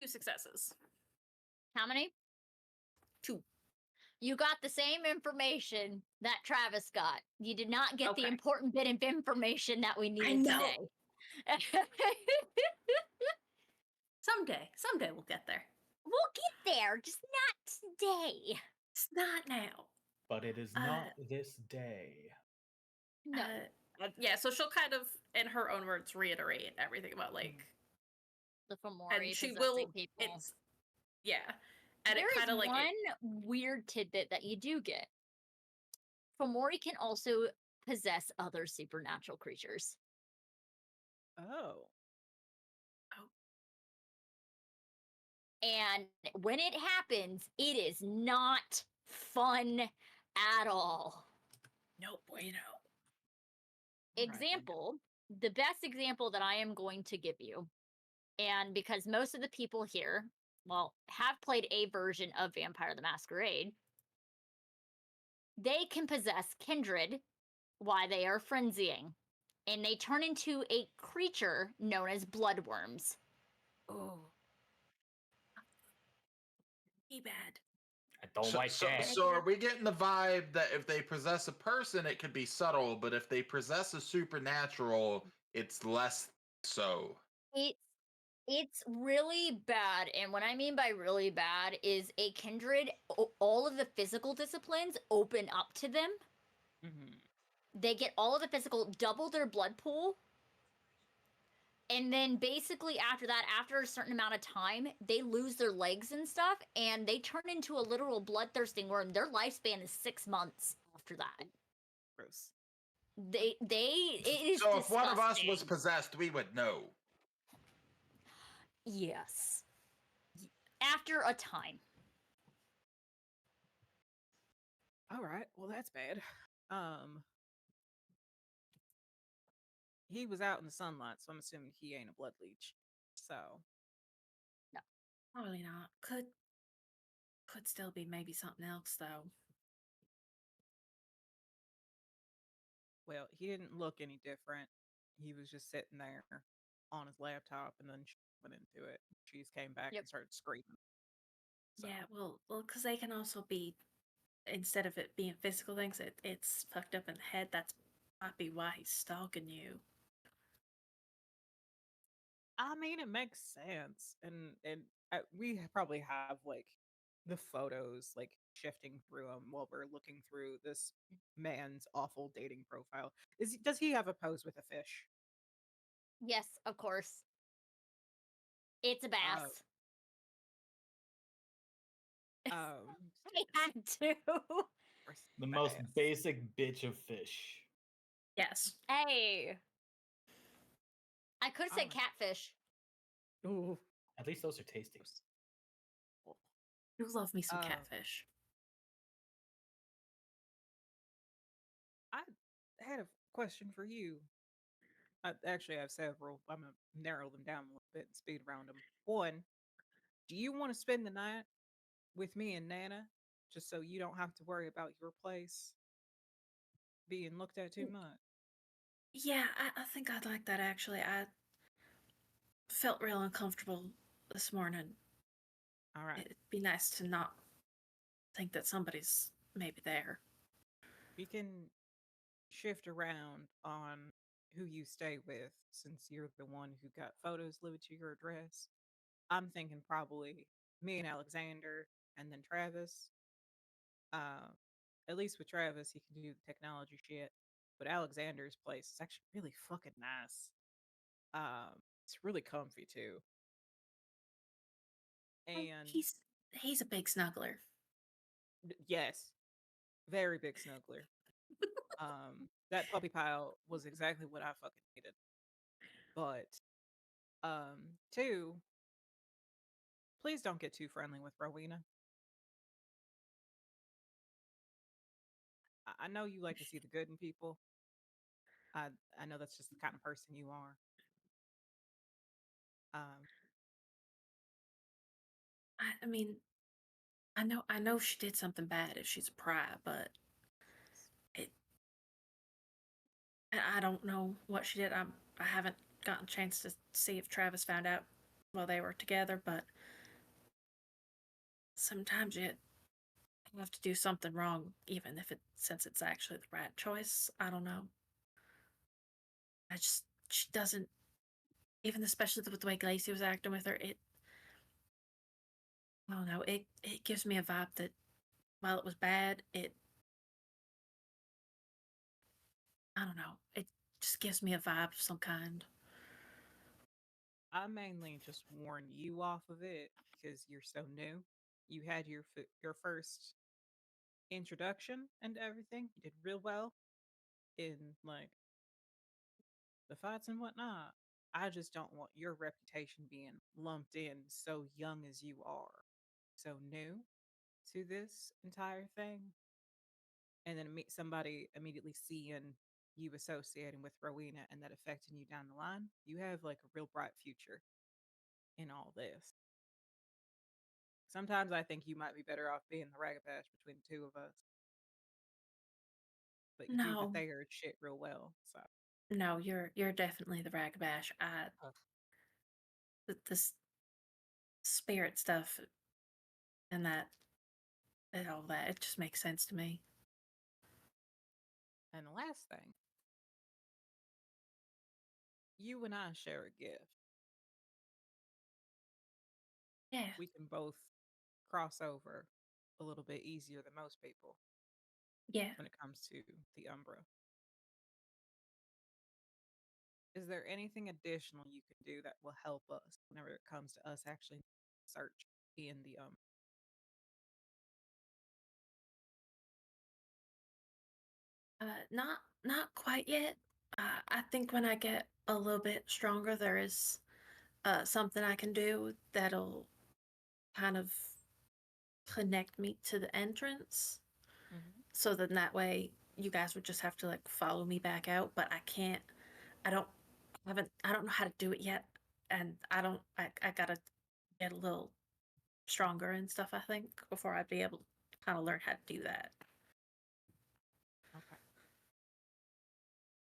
Two successes. How many? 2. You got the same information that Travis got. You did not get the Okay. important bit of information that we needed know. today. Someday we'll get there. We'll get there, just not today. It's not now. But it is not this day. No. Yeah, so she'll kind of, in her own words, reiterate everything about like, The Fomori and she possessing will. people. It's yeah, and There it is kind of like one weird tidbit that you do get. Fomori can also possess other supernatural creatures. Oh, And when it happens, it is not fun at all. no bueno. Alright then. Example, the best example that I am going to give you, and because most of the people here, well, have played a version of Vampire the Masquerade, they can possess kindred while they are frenzying, and they turn into a creature known as bloodworms. Oh, bad. I don't So, like that. so are we getting the vibe that if they possess a person, it could be subtle, but if they possess a supernatural, it's less so? It's really bad, and what I mean by really bad is a kindred, all of the physical disciplines open up to them. Mhm. They get all of the physical, double their blood pool, and then basically after that, after a certain amount of time, they lose their legs and stuff, and they turn into a literal bloodthirsting worm. Their lifespan is 6 months after that. Gross. It is So if one of us was disgusting. possessed, we would know. Yes. After a time. All right. Well, that's bad. He was out in the sunlight, so I'm assuming he ain't a blood leech. So, Probably not. Could still be maybe something else though. well, he didn't look any different. He was just sitting there on his laptop, and then she went into it. She came back Yep. and started screaming. So, Yeah, well, because they can also be, instead of it being physical things, it's fucked up in the head. That's might be why he's stalking you. I mean, it makes sense, and we probably have like the photos like shifting through them while we're looking through this man's awful dating profile. Does he have a pose with a fish? Yes, of course. It's a bass. Um, I had to. The most bass. basic bitch of fish. Yes. Hey. I could say Alright. catfish. Ooh, At least those are tasty. You love me some Uh, catfish. I had a question for you. Actually, I have several. I'm gonna narrow them down a little bit and speed around them. One, do you want to spend the night with me and Nana, just so you don't have to worry about your place being looked at too Mm, much? Yeah, I think I'd like that actually. I felt real uncomfortable this morning. All right. It'd be nice to not think that somebody's maybe there. We can shift around on who you stay with since you're the one who got photos delivered to your address. I'm thinking probably me and Alexander and then Travis. Uh, at least with Travis, he can do the technology shit. But Alexander's place is actually really fucking nice. It's really comfy too. Oh, And he's a big snuggler. yes, very big snuggler. That puppy pile was exactly what I fucking needed. But two, please don't get too friendly with Rowena. I know you like to see the good in people. I I know that's just the kind of person you are. Um, I mean, I know she did something bad if she's a pry, but it I don't know what she did. I haven't gotten a chance to see if Travis found out while they were together, but sometimes you have to do something wrong, even if since it's actually the right choice. I don't know. She doesn't, even especially with the way Glacy was acting with her, I don't know, it gives me a vibe that while it was bad, I don't know, it just gives me a vibe of some kind. I mainly just warn you off of it because you're so new. You had your first introduction and everything. You did real well in like the fights and whatnot. I just don't want your reputation being lumped in so young as you are, so new to this entire thing, and then meet somebody immediately seeing you associating with Rowena and that affecting you down the line. You have like a real bright future in all this. Sometimes I think you might be better off being the ragabash between the two of us, but you do the No, Thayer shit real well. So no, you're definitely the ragabash. This spirit stuff and that and all that, it just makes sense to me. and the last thing, you and I share a gift. Yeah, We can both cross over a little bit easier than most people yeah. when it comes to the Umbra. Is there anything additional you can do that will help us whenever it comes to us actually search in the Not quite yet. I think when I get a little bit stronger, there is something I can do that'll kind of connect me to the entrance. Mhm. So then that way you guys would just have to like follow me back out. But I can't. I don't. I don't know how to do it yet, and I don't. I gotta get a little stronger and stuff. I think before I'd be able to kind of learn how to do that. Okay.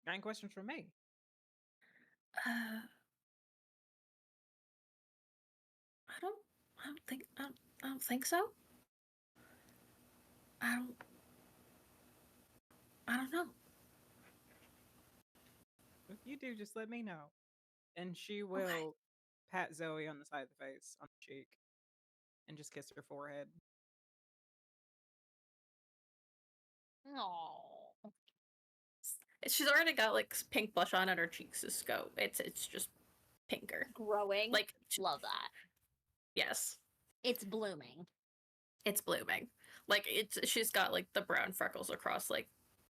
Got any questions for me? Uh, I don't. I don't think. I don't think so. I don't. I don't know. If you do, just let me know. And she Okay. will pat Zoe on the side of the face, on the cheek, and just kiss her forehead. No. She's already got like pink blush on, and her cheeks just go. It's just pinker. Growing. Like Love that. yes, It's blooming. it's blooming. Like she's got like the brown freckles across like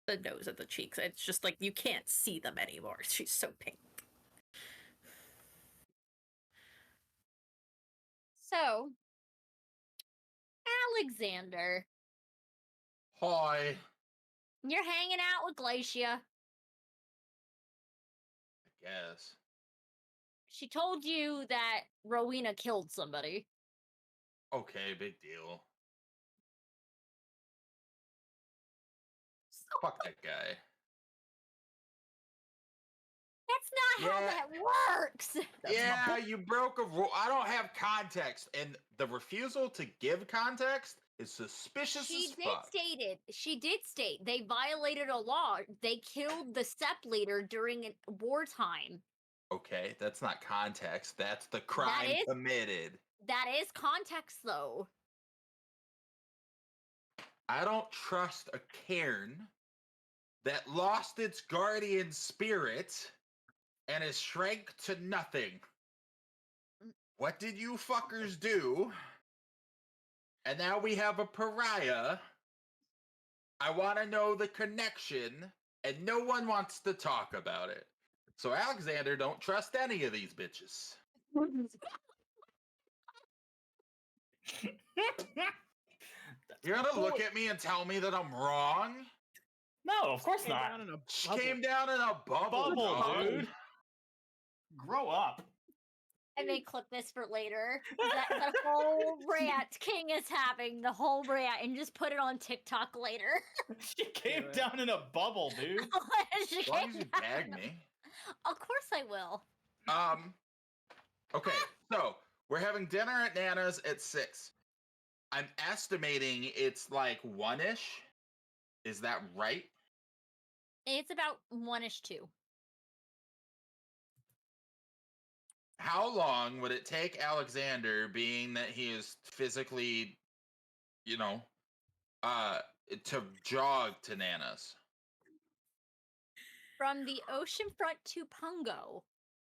the nose and the cheeks. It's just like you can't see them anymore. She's so pink. So, Alexander, Hi. you're hanging out with Glacia. I guess. She told you that Rowena killed somebody. Okay, big deal. So Fuck that guy. that's not how Yeah. that works. That's my Yeah, boy. you broke a rule. I don't have context, and the refusal to give context is suspicious She as did fuck. state they violated a law. They killed the SEP leader during wartime. Okay, that's not context. That's the crime is- committed. That is context, though. I don't trust a cairn that lost its guardian spirit and is shrank to nothing. What did you fuckers do? And now we have a pariah. I want to know the connection, and no one wants to talk about it. So, Alexander, don't trust any of these bitches. You're gonna look at me and tell me that I'm wrong? No, of course Came not. down in a She bubble. came down in a bubble, Bubble, dog. dude. Grow up. I may clip this for later. That whole rant King is having, the whole rant, and just put it on TikTok later. She came it. down in a bubble, dude. She As long came as you down- tag me. Of course I will. Okay, so we're having dinner at Nana's at 6. I'm estimating it's like 1-ish. Is that right? It's about 1-ish 2. How long would it take Alexander, being that he is physically, to jog to Nana's? From the oceanfront to Pungo.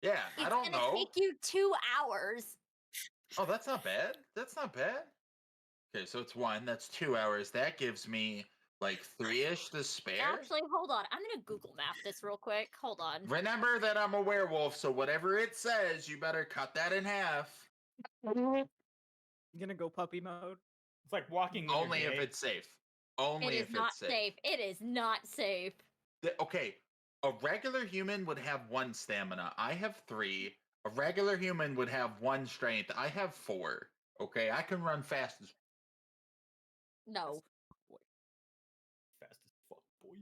Yeah, It's I don't gonna know. take you 2 hours. Oh, that's not bad. That's not bad. Okay, so it's 1. That's 2 hours. That gives me like 3-ish to spare. Actually, hold on. I'm gonna Google map this real quick. Hold on. Remember that I'm a werewolf, so whatever it says, you better cut that in half. You gonna go puppy mode? It's like walking when Only you're if gay. it's safe. It Only is if not it's safe. safe. It is not safe. Okay, a regular human would have 1 stamina. I have 3. A regular human would have 1 strength. I have 4. Okay, I can run fast as. No. Fast as fuck, boy.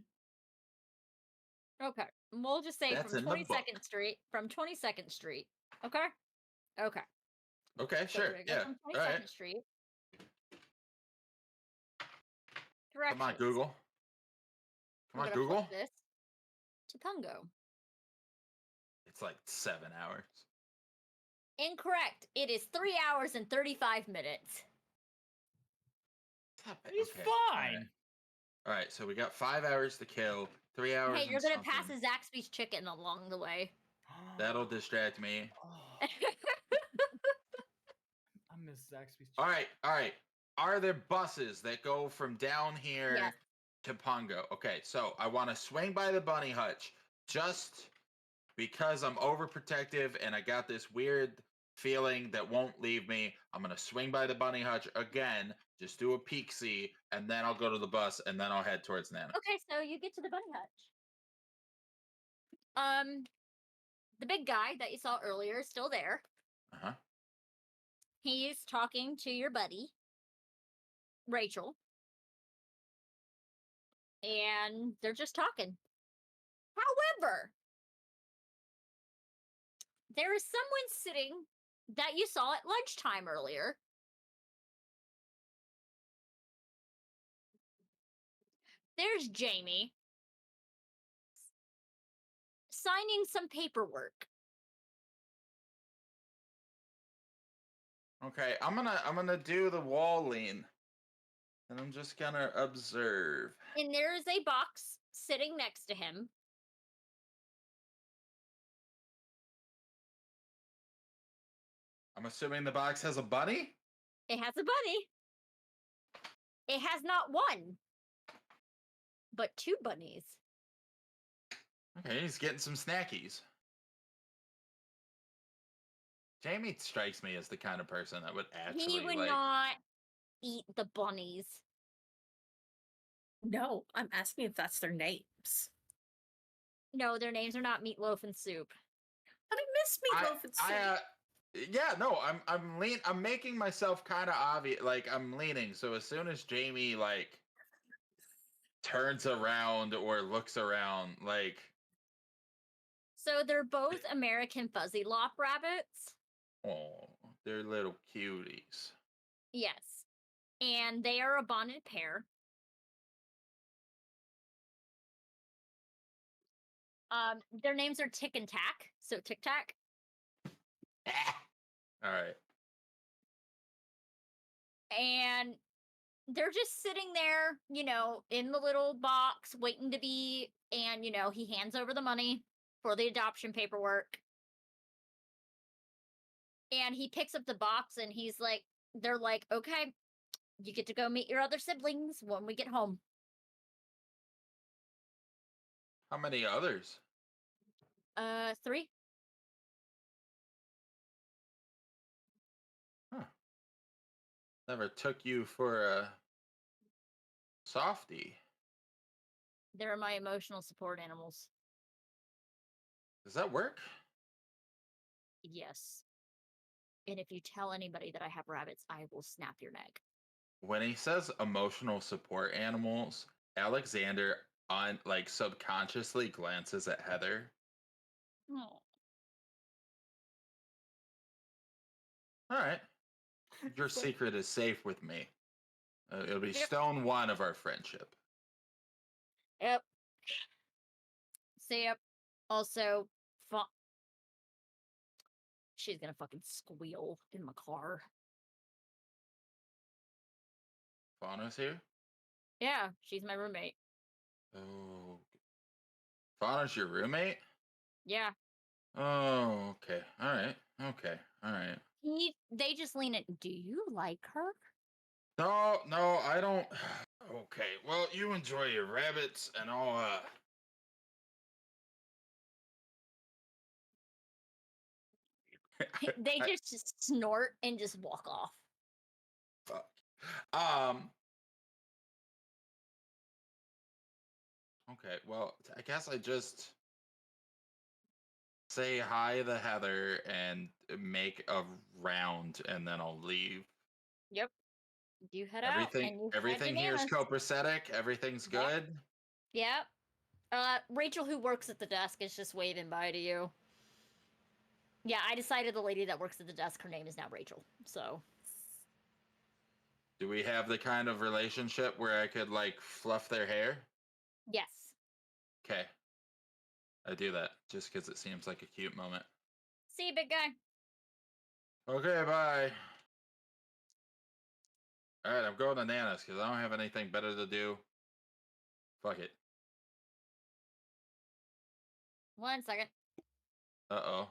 Okay. We'll just say That's from in the book. 22nd Street. From 22nd Street. Okay? Okay. Okay, So sure. we're gonna go Yeah. from All 22nd right. Street. Come on, Directions. Google. Come We're on, gonna flip Google. this to Pungo. It's like 7 hours. Incorrect. It is 3 hours and 35 minutes. It's not bad. He's Okay, fine. All right, so we got 5 hours to kill. 3 hours. Hey, and you're gonna pass something. a Zaxby's chicken along the way. That'll distract me. I miss Zaxby's. All right, all right. Are there buses that go from down here Yes. to Pongo? Okay, so I want to swing by the bunny hutch just because I'm overprotective and I got this weird feeling that won't leave me. I'm gonna swing by the bunny hutch again, just do a peek see, and then I'll go to the bus and then I'll head towards Nana. Okay, so you get to the bunny hutch. The big guy that you saw earlier is still there. Uh-huh. He's talking to your buddy, Rachel. And they're just talking. However, there is someone sitting that you saw at lunchtime earlier. There's Jamie signing some paperwork. Okay, I'm gonna do the wall lean. And I'm just gonna observe. And there is a box sitting next to him. I'm assuming the box has a bunny? It has a bunny. It has not 1, but 2 bunnies. Okay, he's getting some snackies. Jamie strikes me as the kind of person that would actually He would like. not eat the bunnies. No, I'm asking if that's their names. No, their names are not Meatloaf and Soup. But I miss Meatloaf and Soup. Yeah, no, I'm making myself kind of obvious. Like I'm leaning. So as soon as Jamie like turns around or looks around, like So they're both American fuzzy lop rabbits. oh, they're little cuties. Yes. And they are a bonded pair. Their names are Tick and Tack. So Tic Tac. All right. And they're just sitting there, you know, in the little box waiting to be, and, you know, he hands over the money for the adoption paperwork. And he picks up the box and he's like, they're like, okay, you get to go meet your other siblings when we get home. How many others? 3. Huh. Never took you for a softie. They're my emotional support animals. Does that work? Yes. And if you tell anybody that I have rabbits, I will snap your neck. When he says emotional support animals, Alexander on like subconsciously glances at Heather. Oh. All right. Your secret is safe with me. It'll be stone one of our friendship. Yep. Yep. Also, she's gonna fucking squeal in my car. Fauna's here? Yeah, she's my roommate. Oh. Fauna's your roommate? Yeah. Oh, okay. All right. Okay. All right. They just lean in. Do you like her? No, I don't. Okay. Well, you enjoy your rabbits and I'll They just snort and just walk off. Fuck. Okay, well, I guess I just say hi to Heather and make a round and then I'll leave. Yep. You head out and you Everything here is copacetic. Everything's good. Yep. Rachel, who works at the desk, is just waving bye to you. Yeah, I decided the lady that works at the desk, her name is now Rachel. So. Do we have the kind of relationship where I could like fluff their hair? Yes. Okay. I do that just because it seems like a cute moment. See you, big guy. Okay, bye. All right, I'm going to Nana's because I don't have anything better to do. Fuck it. 1 second. Uh-oh.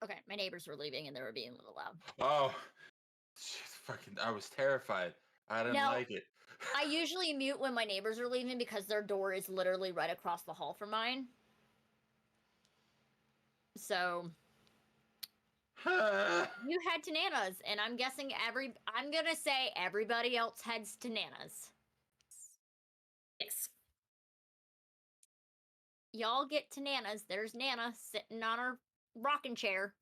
Okay, my neighbors were leaving and they were being a little loud. Oh. Fucking, I was terrified. I didn't like it. I usually mute when my neighbors are leaving because their door is literally right across the hall from mine. So you head to Nana's, and I'm guessing I'm gonna say everybody else heads to Nana's. Yes. Y'all get to Nana's. There's Nana sitting on her rocking chair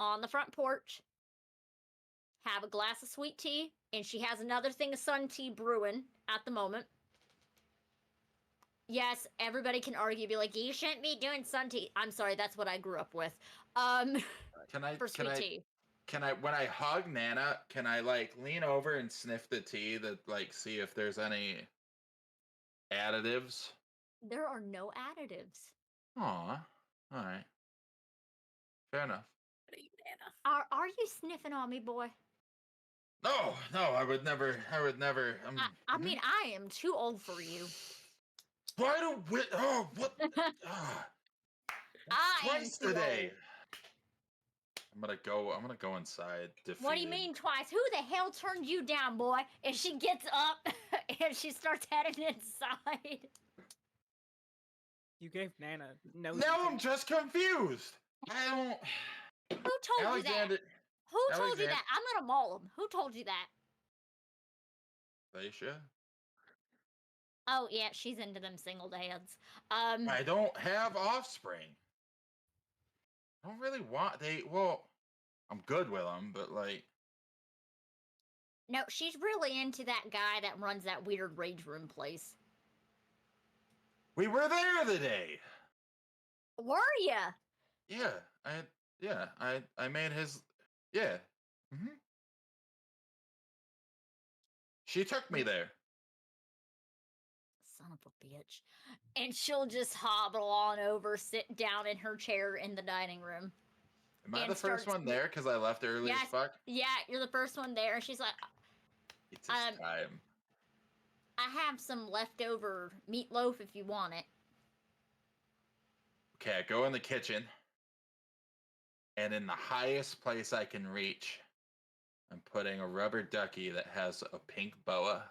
on the front porch. Have a glass of sweet tea, and she has another thing of sun tea brewing at the moment. Yes, everybody can argue, be like, you shouldn't be doing sun tea. I'm sorry, that's what I grew up with. For sweet tea. Can I, when I hug Nana, can I like lean over and sniff the tea to like see if there's any additives? There are no additives. Aw, all right. Fair enough. Are you sniffing on me, boy? No, I would never. I mean, I am too old for you. Why do we? Oh, what? Twice today. I'm gonna go inside. Defeated. What do you mean twice? Who the hell turned you down, boy? And she gets up and she starts heading inside. You gave Nana no. Now I'm just confused. I don't. Who told you that? Alexander. Who told you Alexander. that? I'm gonna maul him. Who told you that? Felicia. Oh yeah, she's into them single dads. I don't have offspring. I don't really want they. Well, I'm good with them, but like, no, she's really into that guy that runs that weird rage room place. we were there today. Were ya? Yeah, I made his. Yeah. hmm She took me there. Son of a bitch. And she'll just hobble on over, sit down in her chair in the dining room. Am I And the first starts- one there? Because I left early as Yes. fuck. Yeah, you're the first one there. She's like, It's his time. I have some leftover meatloaf if you want it. Okay, I go in the kitchen, and in the highest place I can reach, I'm putting a rubber ducky that has a pink boa.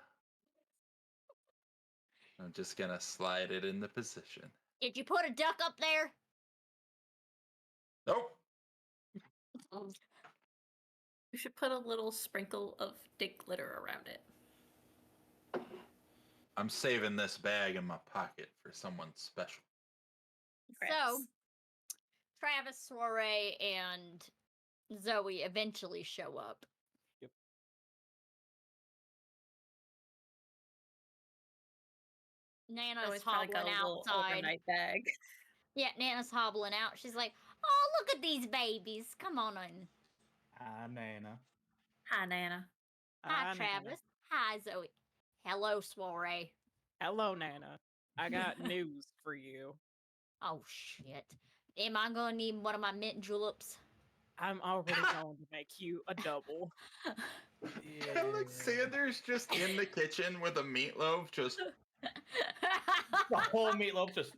I'm just gonna slide it into position. Did you put a duck up there? Nope. You should put a little sprinkle of dick glitter around it. I'm saving this bag in my pocket for someone special. So, Travis, Soriée, and Zoe eventually show up. Yep. Nana's Always probably got hobbling a little outside. overnight bag. Yeah, Nana's hobbling out. She's like, oh, look at these babies. Come on in. Hi, Nana. Hi, Nana. Hi, Nana. Travis. Hi, Zoe. Hello, Soriée. Hello, Nana. I got news for you. Oh, shit. Am I going to need one of my mint juleps? I'm already going to make you a double. Yeah. Alexander's just in the kitchen with a meatloaf, just The whole meatloaf just.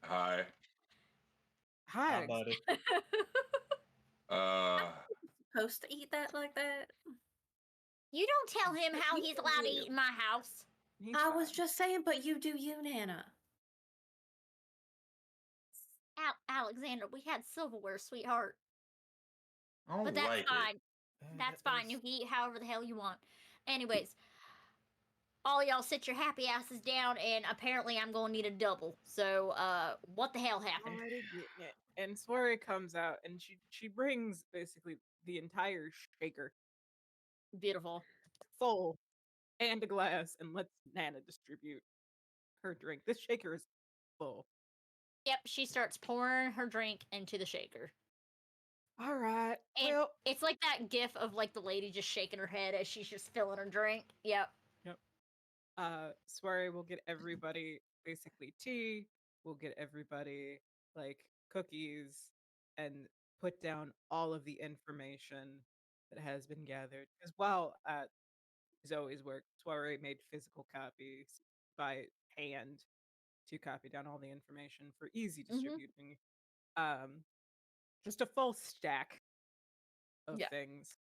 hi. Hi. buddy. Supposed to eat that like that? You don't tell him how he's allowed to eat in my house. He's I was fine. just saying, but you do you, Nana. Alexander, we had silverware, sweetheart. I don't But that's like fine. That's fine. You can eat however the hell you want. Anyways, all y'all sit your happy asses down, and apparently I'm going to need a double. So, what the hell happened? Already getting it. And Soriée comes out and she brings basically the entire shaker Beautiful. full and a glass and lets Nana distribute her drink. This shaker is full. Yep, she starts pouring her drink into the shaker. All right. And Well, it's like that gif of like the lady just shaking her head as she's just filling her drink. Yep. Swery will get everybody basically tea. We'll get everybody like cookies and put down all of the information that has been gathered. Because while at Zoe's work, Swery made physical copies by hand to copy down all the information for easy distributing. Just a full stack of Yeah. things.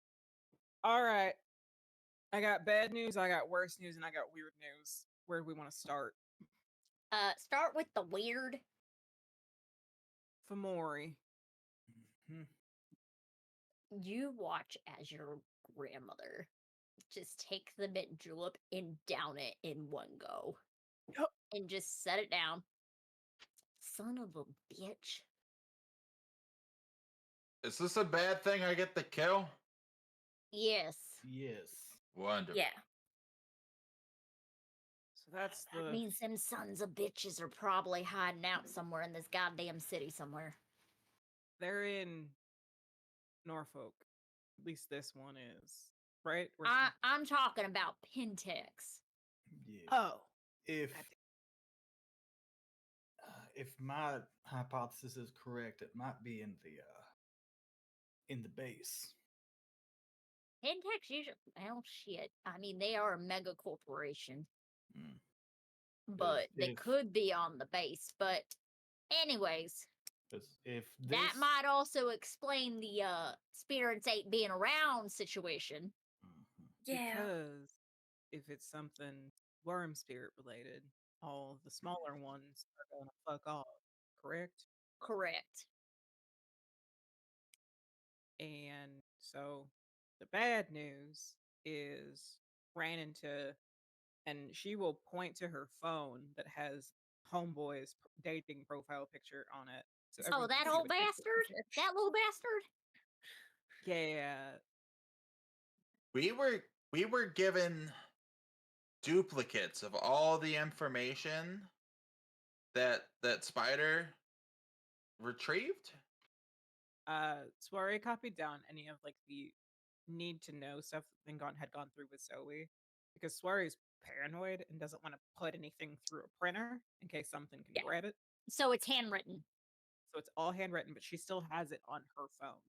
All right. I got bad news, I got worse news, and I got weird news. Where do we want to start? Start with the weird. Famori. Mhm. You watch as your grandmother just take the mint julep and down it in one go. Yup. And just set it down. Son of a bitch. Is this a bad thing I get the kill? Yes. Yes. Wonderful. Yeah. So that's That the means them sons of bitches are probably hiding out somewhere in this goddamn city somewhere. they're in Norfolk. At least this one is. Right? I'm talking about Pentex. Yeah. Oh. If my hypothesis is correct, it might be in the base. Pentex usually, well, shit. I mean, they are a mega corporation, Mm. but they if- could be on the base. But, anyways, 'Cause if this, that might also explain the spirits ain't being around situation. Mhm. Yeah. Because if it's something worm spirit related, all the smaller ones are gonna fuck off, correct? Correct. And so the bad news is ran into, and she will point to her phone that has Homeboy's dating profile picture on it. So Oh, everyone can that see old which picture it bastard? is. That little bastard? Yeah. We were given duplicates of all the information that Spider retrieved. Soriée copied down any of like the need to know stuff that had gone through with Zoe, because Sorié's paranoid and doesn't want to put anything through a printer in case something can Yeah. grab it. So it's handwritten. So it's all handwritten, but she still has it on her phone.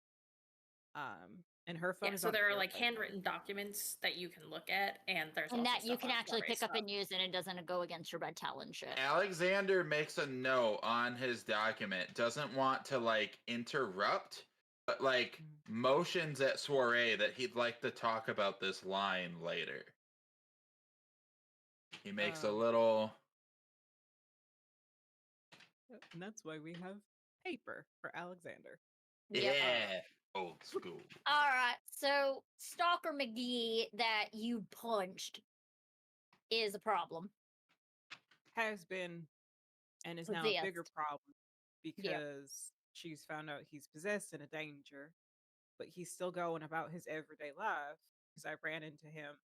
And her phone Yeah, is so on there are like airplane mode. handwritten documents that you can look at, and there's And also that you stuff can on actually pick Sorié's up phone. and use, and it doesn't go against your red talent shit. Alexander makes a note on his document, doesn't want to like interrupt, but like motions at Soiree that he'd like to talk about this line later. He makes a little. And that's why we have paper for Alexander. Yep. Yeah, old school. All right. So Stalker McGee that you punched is a problem. Has been, and is now a bigger Possessed. problem because she's found out he's possessed and a danger, but he's still going about his everyday life because I ran into him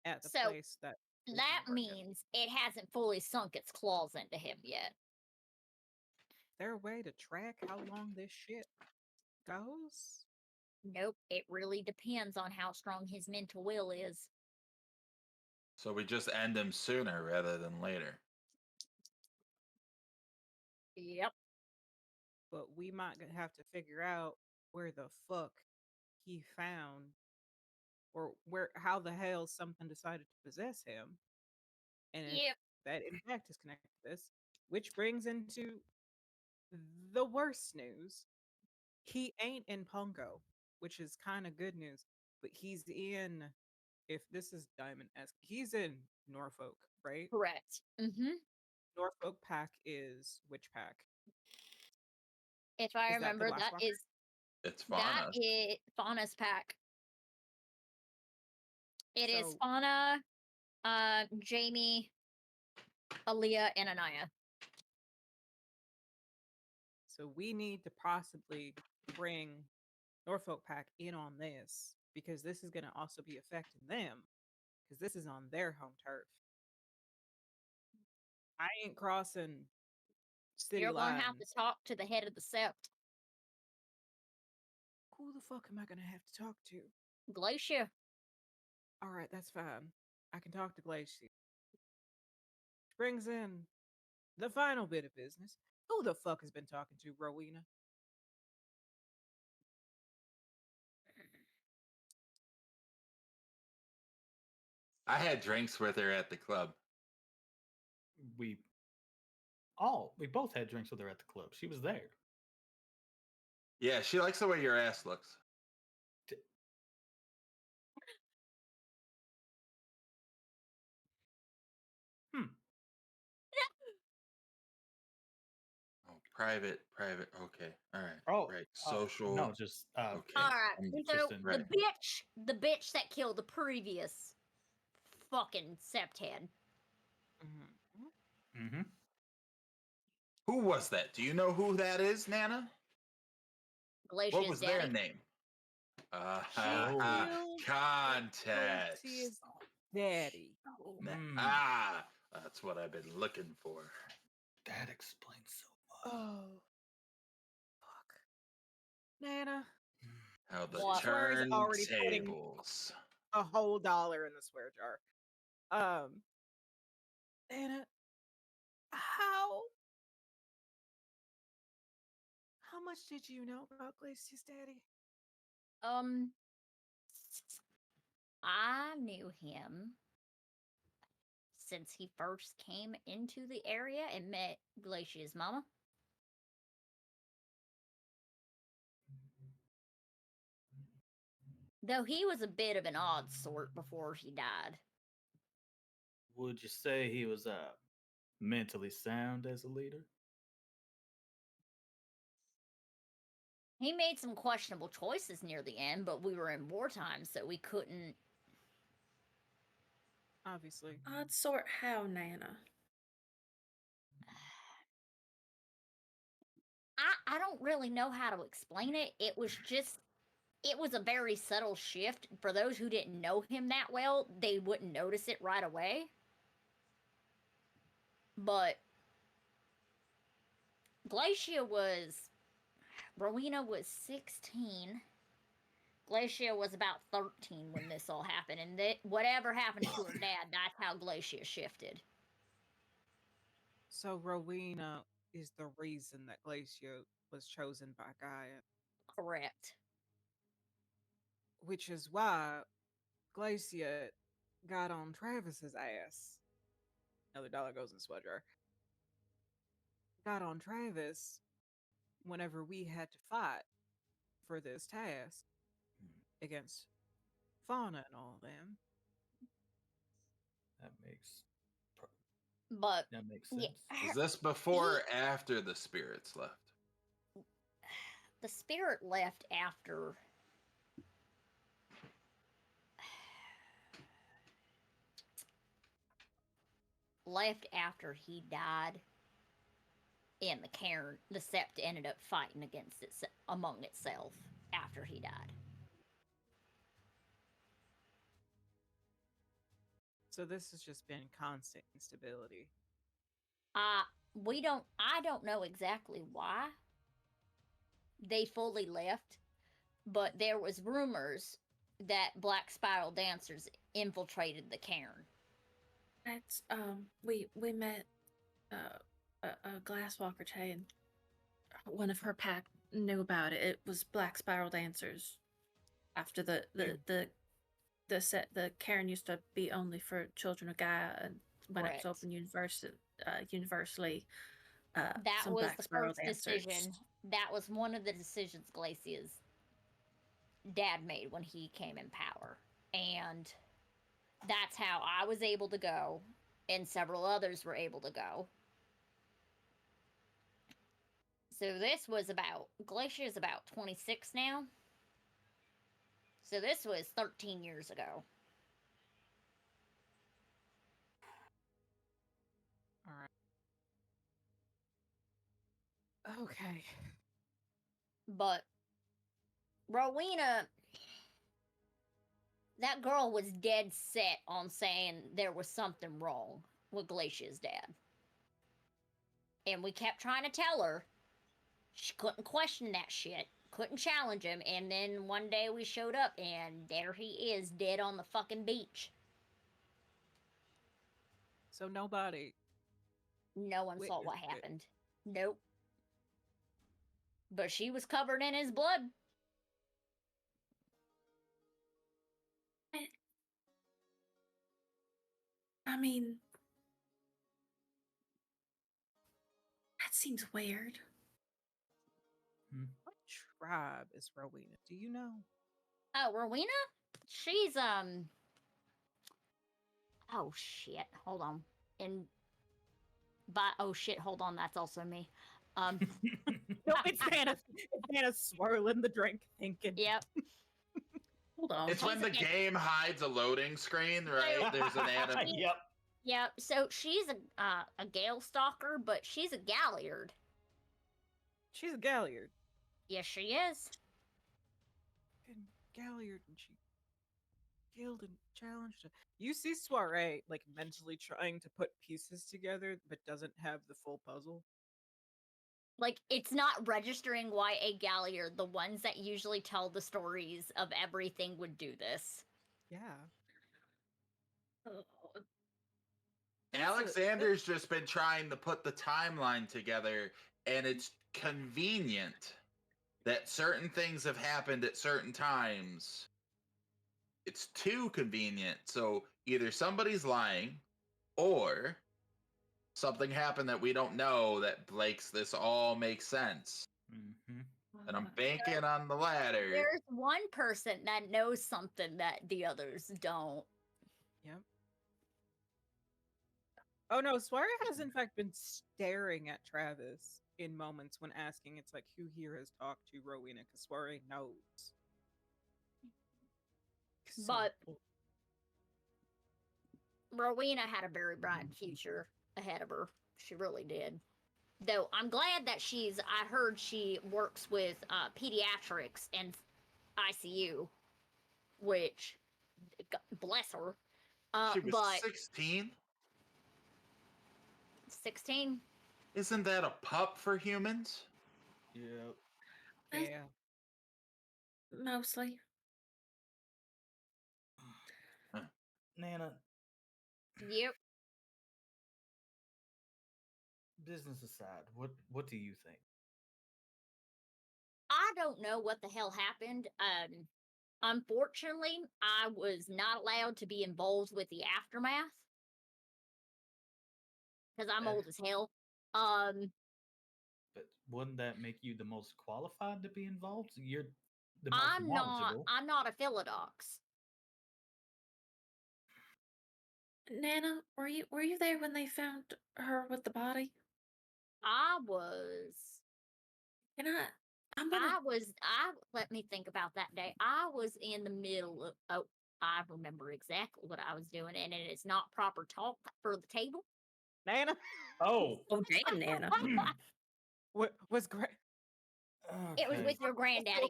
at the So, place that we That found him. means it hasn't fully sunk its claws into him yet. Is there a way to track how long this shit goes? Nope. It really depends on how strong his mental will is. So we just end him sooner rather than later. Yep. But we might have to figure out where the fuck he found, or how the hell something decided to possess him, and if Yep. that in fact is connected to this, which brings into the worst news. He ain't in Pongo, which is kind of good news, but he's in, if this is Diamond-esque, he's in Norfolk, right? Correct. Mm-hmm. Norfolk pack is which pack? If I Is that the remember, that Glasswalker? is It's that Fauna. is Fauna's pack. It is So- Fauna, Jamie, Aaliyah, and Anaya. So we need to possibly bring Norfolk pack in on this, because this is going to also be affecting them, because this is on their home turf. I ain't crossing city You're lines. gonna have to talk to the head of the sept, Who the fuck am I going to have to talk to? Glacier. All right, that's fine. I can talk to Glacier. Which brings in the final bit of business. Who the fuck has been talking to Rowena? I had drinks with her at the club. We both had drinks with her at the club. She was there. Yeah, she likes the way your ass looks. Oh, private. Okay, all right. Oh, right. Social. No, just Okay. All right. I'm So just in- right. the bitch that killed the previous fucking sept head. Mhm. Mm-hmm. Who was that? Do you know who that is, Nana? Glacier's What was daddy. their name? She killed Context. Glacier's daddy. That's what I've been looking for. That explains so much. Oh, fuck. Nana, How the What? Swear's already putting- turntables. a whole $1 in the swear jar. Nana, how much did you know about Glacier's daddy? I knew him since he first came into the area and met Glacier's mama. Though he was a bit of an odd sort before he died. Would you say he was mentally sound as a leader? He made some questionable choices near the end, but we were in wartime, so we couldn't. Obviously. Odd sort how, Nana? I don't really know how to explain it. It was a very subtle shift. For those who didn't know him that well, they wouldn't notice it right away. But Rowena was 16. Glacia was about 13 when this all happened, and whatever happened to her dad, that's how Glacia shifted. So Rowena is the reason that Glacia was chosen by Gaia, Correct. which is why Glacia got on Travis's ass. Another dollar goes in the sweat jar. Got on Travis whenever we had to fight for this task against Fauna and all them. That makes But that makes sense. yeah, Is this before or after the spirits left? the spirit left after. Left after he died, and the Caern, the Sept ended up fighting against it among itself after he died. So this has just been constant instability. I don't know exactly why they fully left, but there was rumors that Black Spiral Dancers infiltrated the Caern. That's we met a glasswalker Tay, and one of her pack knew about it. It was Black Spiral Dancers. After the Caern used to be only for children of Gaia, and when it was Correct. open universally, That some was Black the Spiral first Dancers. decision. That was one of the decisions Glacia's dad made when he came in power. And that's how I was able to go, and several others were able to go. So this was Glacia is about 26 now. So this was 13 years ago. All right. Okay. But Rowena, that girl was dead set on saying there was something wrong with Glacia's dad. And we kept trying to tell her. She couldn't question that shit. Couldn't challenge him. And then one day we showed up and there he is, dead on the fucking beach. So nobody. No one saw what Witnessed it. happened. Nope. But she was covered in his blood. I mean, that seems weird. What tribe is Rowena? Do you know? Oh, Rowena? She's, oh, shit. Hold on. Oh, shit. Hold on. That's also me. No, it's Nana swirling the drink, thinking. Yep. Hold on. It's when the game hides a loading screen, right? There's an anime. Yep. Yep. So she's a Gale Stalker, but she's a Galliard. She's a Galliard. Yes, she is. And Galliard, and she killed and challenged her. You see Soriée like mentally trying to put pieces together, but doesn't have the full puzzle. Like, it's not registering why a Galliard, the ones that usually tell the stories of everything, would do this. Yeah. Alexander's just been trying to put the timeline together, and it's convenient that certain things have happened at certain times. It's too convenient. So either somebody's lying, or something happened that we don't know that makes this all make sense. Mm-hmm. And I'm banking on the latter. There's one person that knows something that the others don't. Yep. Oh no, Soriée has in fact been staring at Travis in moments when asking, it's like, who here has talked to Rowena? Because Soriée knows. But Rowena had a very bright future ahead of her. She really did. Though I'm glad that I heard she works with pediatrics and ICU, which, bless her. She was But 16. 16? Isn't that a pup for humans? Yep. yeah. Mostly. Nana, Yep. business aside, what do you think? I don't know what the hell happened. Unfortunately, I was not allowed to be involved with the aftermath because I'm old as hell. But wouldn't that make you the most qualified to be involved? You're the most knowledgeable. I'm not a Philodox. Nana, were you there when they found her with the body? I was. And I'm gonna Let me think about that day. I was in the middle of, I remember exactly what I was doing, and it is not proper talk for the table. Nana Oh, damn, Nana. was great. It was okay. with your granddaddy.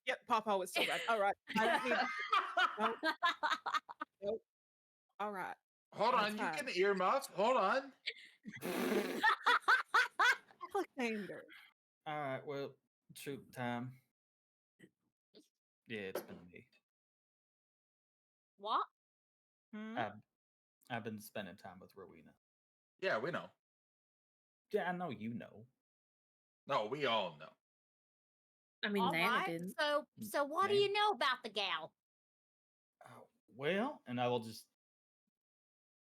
Yep, Papa was so bad. All right. I don't need. Nope. Nope. All right. Hold That's on, you fine. can earmuff. Hold on. Alexander. All right, well, troop time. Yeah, it's been me. What? Hmm? I've been spending time with Rowena. Yeah, we know. Yeah, I know you know. No, we all know. I mean, All Nana right. didn't. So what do Nana. you know about the gal? Well, and I will just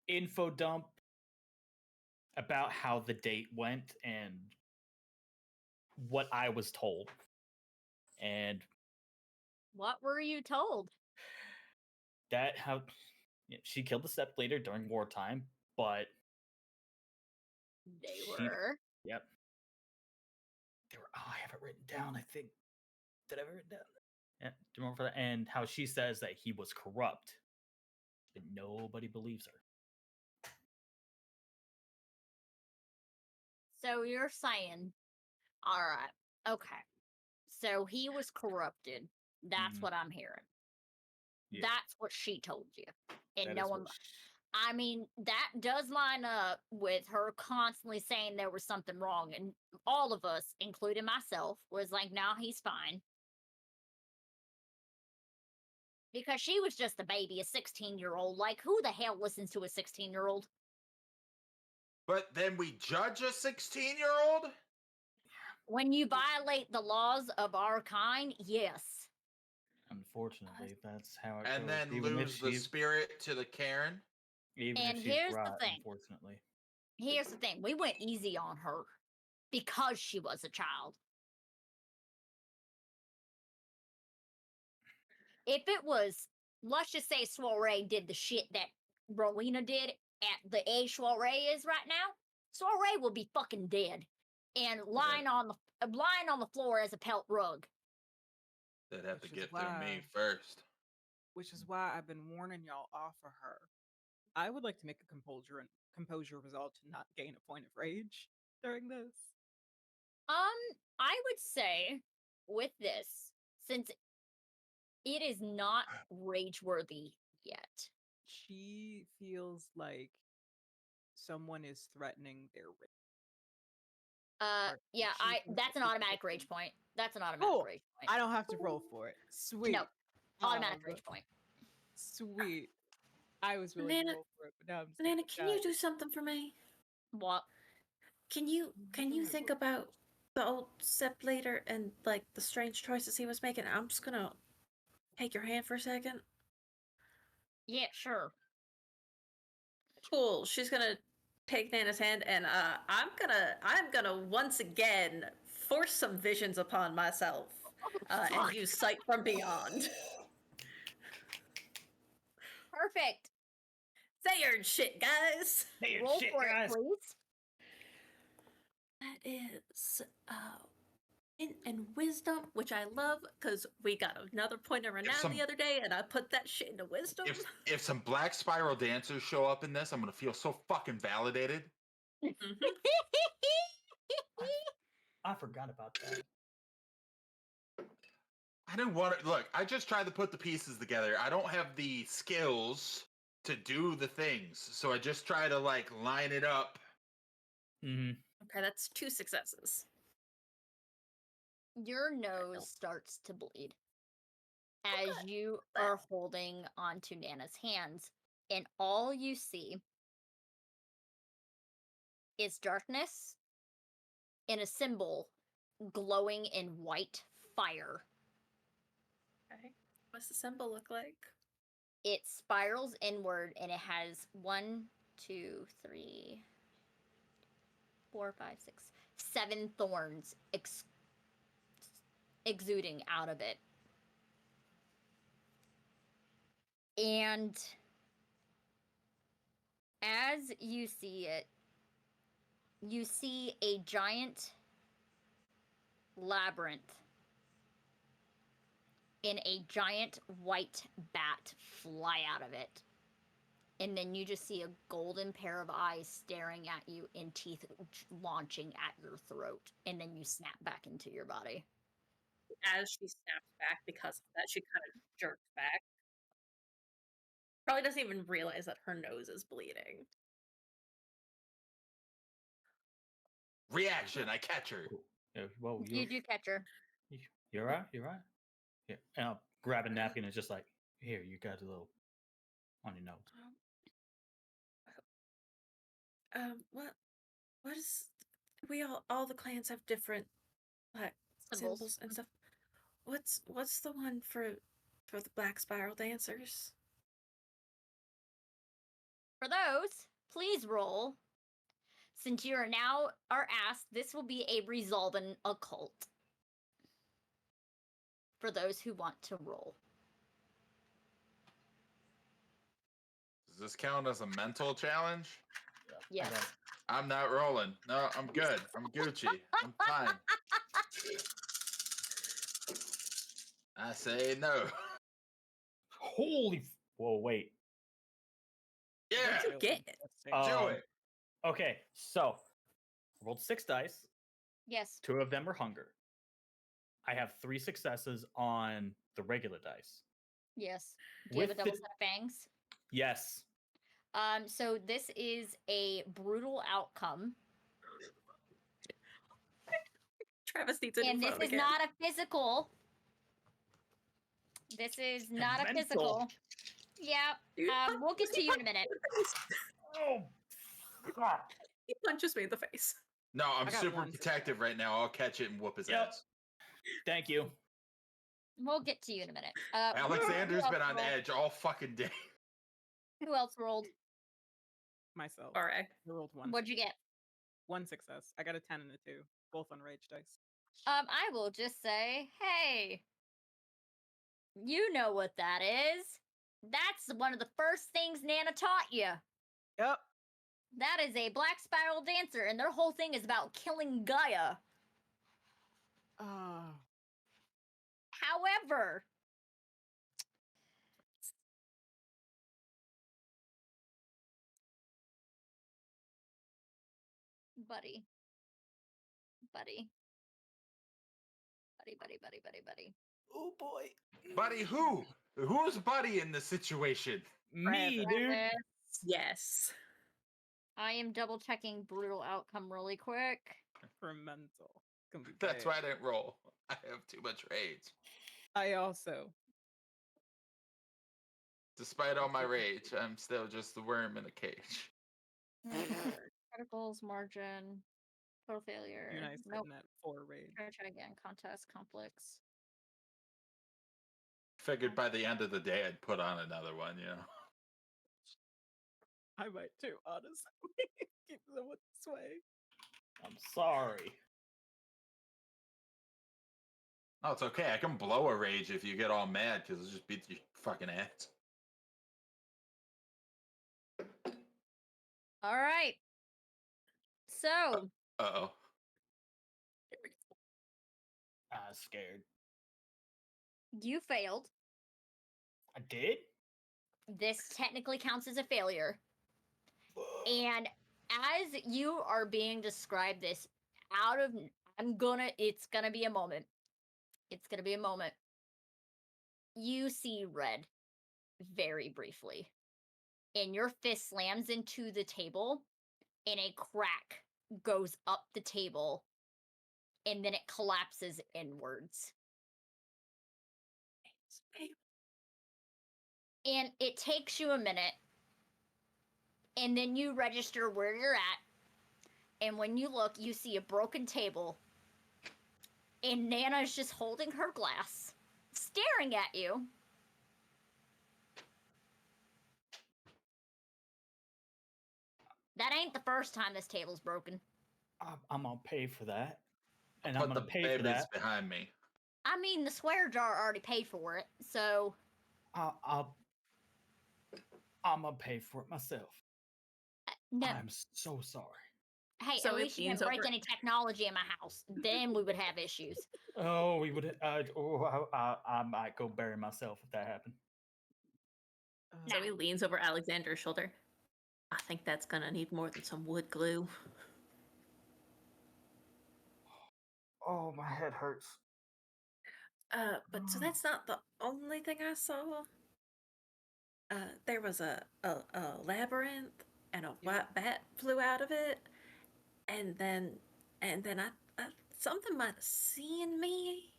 info dump about how the date went and what I was told. And What were you told? that how she killed the step leader during wartime, but They she- were. yep. They were, I have it written down, I think. Did I have it written down? Yeah, do you remember that? And how she says that he was corrupt, but nobody believes her. So you're saying, all right, okay. So he was corrupted. That's Mhm. what I'm hearing. Yeah, That's what she told you. And that no is one. what I mean, that does line up with her constantly saying there was something wrong. And all of us, including myself, was like, no, he's fine. Because she was just a baby, a 16-year-old. Like, who the hell listens to a 16-year-old? But then we judge a 16-year-old? When you violate the laws of our kind, yes. unfortunately, that's how it And goes. then Even if lose the she, spirit to the Caern? even And if she's here's the right, thing. unfortunately. Here's the thing. We went easy on her because she was a child. If it was, let's just say Soriée did the shit that Rowena did at the age Soriée is right now, Soriée will be fucking dead and lying on the floor as a pelt rug. They'd have to Which is get through me why- first. Which is why I've been warning y'all off of her. I would like to make a composure resolve to not gain a point of rage during this. I would say with this, since it is not rage worthy yet. She feels like someone is threatening their rage. Yeah, she thinks that's that an people automatic can- rage point. That's an automatic Cool. rage point. I don't have to roll for it. Sweet. No, automatic Oh, rage point. Sweet. I was willing Nana- to roll for it, but now I'm just Nana, gonna can you die. do something for me? What? Can you think about the old step leader and like the strange choices he was making? I'm just gonna take your hand for a second. Yeah, sure. Cool. She's gonna take Nana's hand, and I'm gonna once again force some visions upon myself and use sight from beyond. Perfect. Say your shit, guys. Roll for it, please. That is and wisdom, which I love because we got another point of renown some- the other day, and I put that shit into wisdom. If some black spiral dancers show up in this, I'm gonna feel so fucking validated. Mhm. I forgot about that. I didn't want to look. I just tried to put the pieces together. I don't have the skills to do the things, so I just try to like line it up. Mm-hmm. Okay, that's 2 successes. Your nose starts to bleed as good. you are holding onto Nana's hands, and all you see is darkness and a symbol glowing in white fire. Okay. What's the symbol look like? It spirals inward and it has 1, 2, 3, 4, 5, 6, 7 thorns exuding out of it. And as you see it, you see a giant labyrinth and a giant white bat fly out of it. And then you just see a golden pair of eyes staring at you and teeth launching at your throat. And then you snap back into your body. As she snaps back because of that, she kind of jerks back. Probably doesn't even realize that her nose is bleeding. Reaction. I catch her. Yeah, well, You do catch her. You're right. You're right. Yeah, and I'll grab a napkin and just like, here, you got a little on your nose. What is? We all the clans have different like symbols and stuff. What's the one for the black spiral dancers? For those, please roll. Since you are now asked, this will be a resolve an occult. For those who want to roll. Does this count as a mental challenge? Yes. I'm not rolling. No, I'm good. I'm Gucci. I'm fine. I say no. Holy! Whoa, wait. Yeah. What'd you get? Do it. Okay, so I rolled 6 dice. Yes. 2 of them are hunger. I have 3 successes on the regular dice. Yes. Do you have a With double the- set of fangs? Yes. So this is a brutal outcome. Travis needs a new And this phone is again. not a physical. This is not a Mental. physical. Yeah. We'll get to you in a minute. Oh, God. He punches me in the face. No, I'm I got super one protective right now. I'll catch it and whoop his Yep. ass. Thank you. We'll get to you in a minute. Alexander's who been else on rolled? edge all fucking day. Who else rolled? Myself. All right. I rolled one. What'd you get? 1 success. I got a 10 and a 2, both on rage dice. I will just say, hey, you know what that is. That's one of the first things Nana taught you. Yep. That is a black spiral dancer, and their whole thing is about killing Gaia. Oh. However, buddy. Oh, boy. Buddy who? Who's buddy in this situation? Me, dude. Travis, Yes. I am double checking brutal outcome really quick. For mental. It's gonna be That's why I bad. didn't roll. I have too much rage. I also. Despite all my rage, I'm still just the worm in a cage. Criticals, margin, total failure. You and I Nope. sitting at 4 rage. Try again. Contest, conflicts. Figured by the end of the day I'd put on another one, you know. I might too, honestly. Keep them with sway. I'm sorry. No, it's okay. I can blow a rage if you get all mad because it'll just beat your fucking ass. All right. So, Uh-oh. of scared. You failed. I did? This technically counts as a failure. And as you are being described this out of it's gonna be a moment. It's gonna be a moment. You see red very briefly. And your fist slams into the table and a crack goes up the table and then it collapses inwards. And it takes you a minute, and then you register where you're at, and when you look, you see a broken table, and Nana's just holding her glass, staring at you. That ain't the first time this table's broken. I'm gonna pay for that. And I'm But gonna the pay for baby's that. behind me. I mean, the swear jar already paid for it, so... I'm gonna pay for it myself. No. I'm so sorry. Hey, So at it least you leans didn't break over- any technology in my house. Then we would have issues. Oh, we would. I might go bury myself if that happened. So he leans over Alexander's shoulder. I think that's gonna need more than some wood glue. Oh, my head hurts. But so that's not the only thing I saw. There was a labyrinth, and a white bat flew out of it, and then I something might have seen me.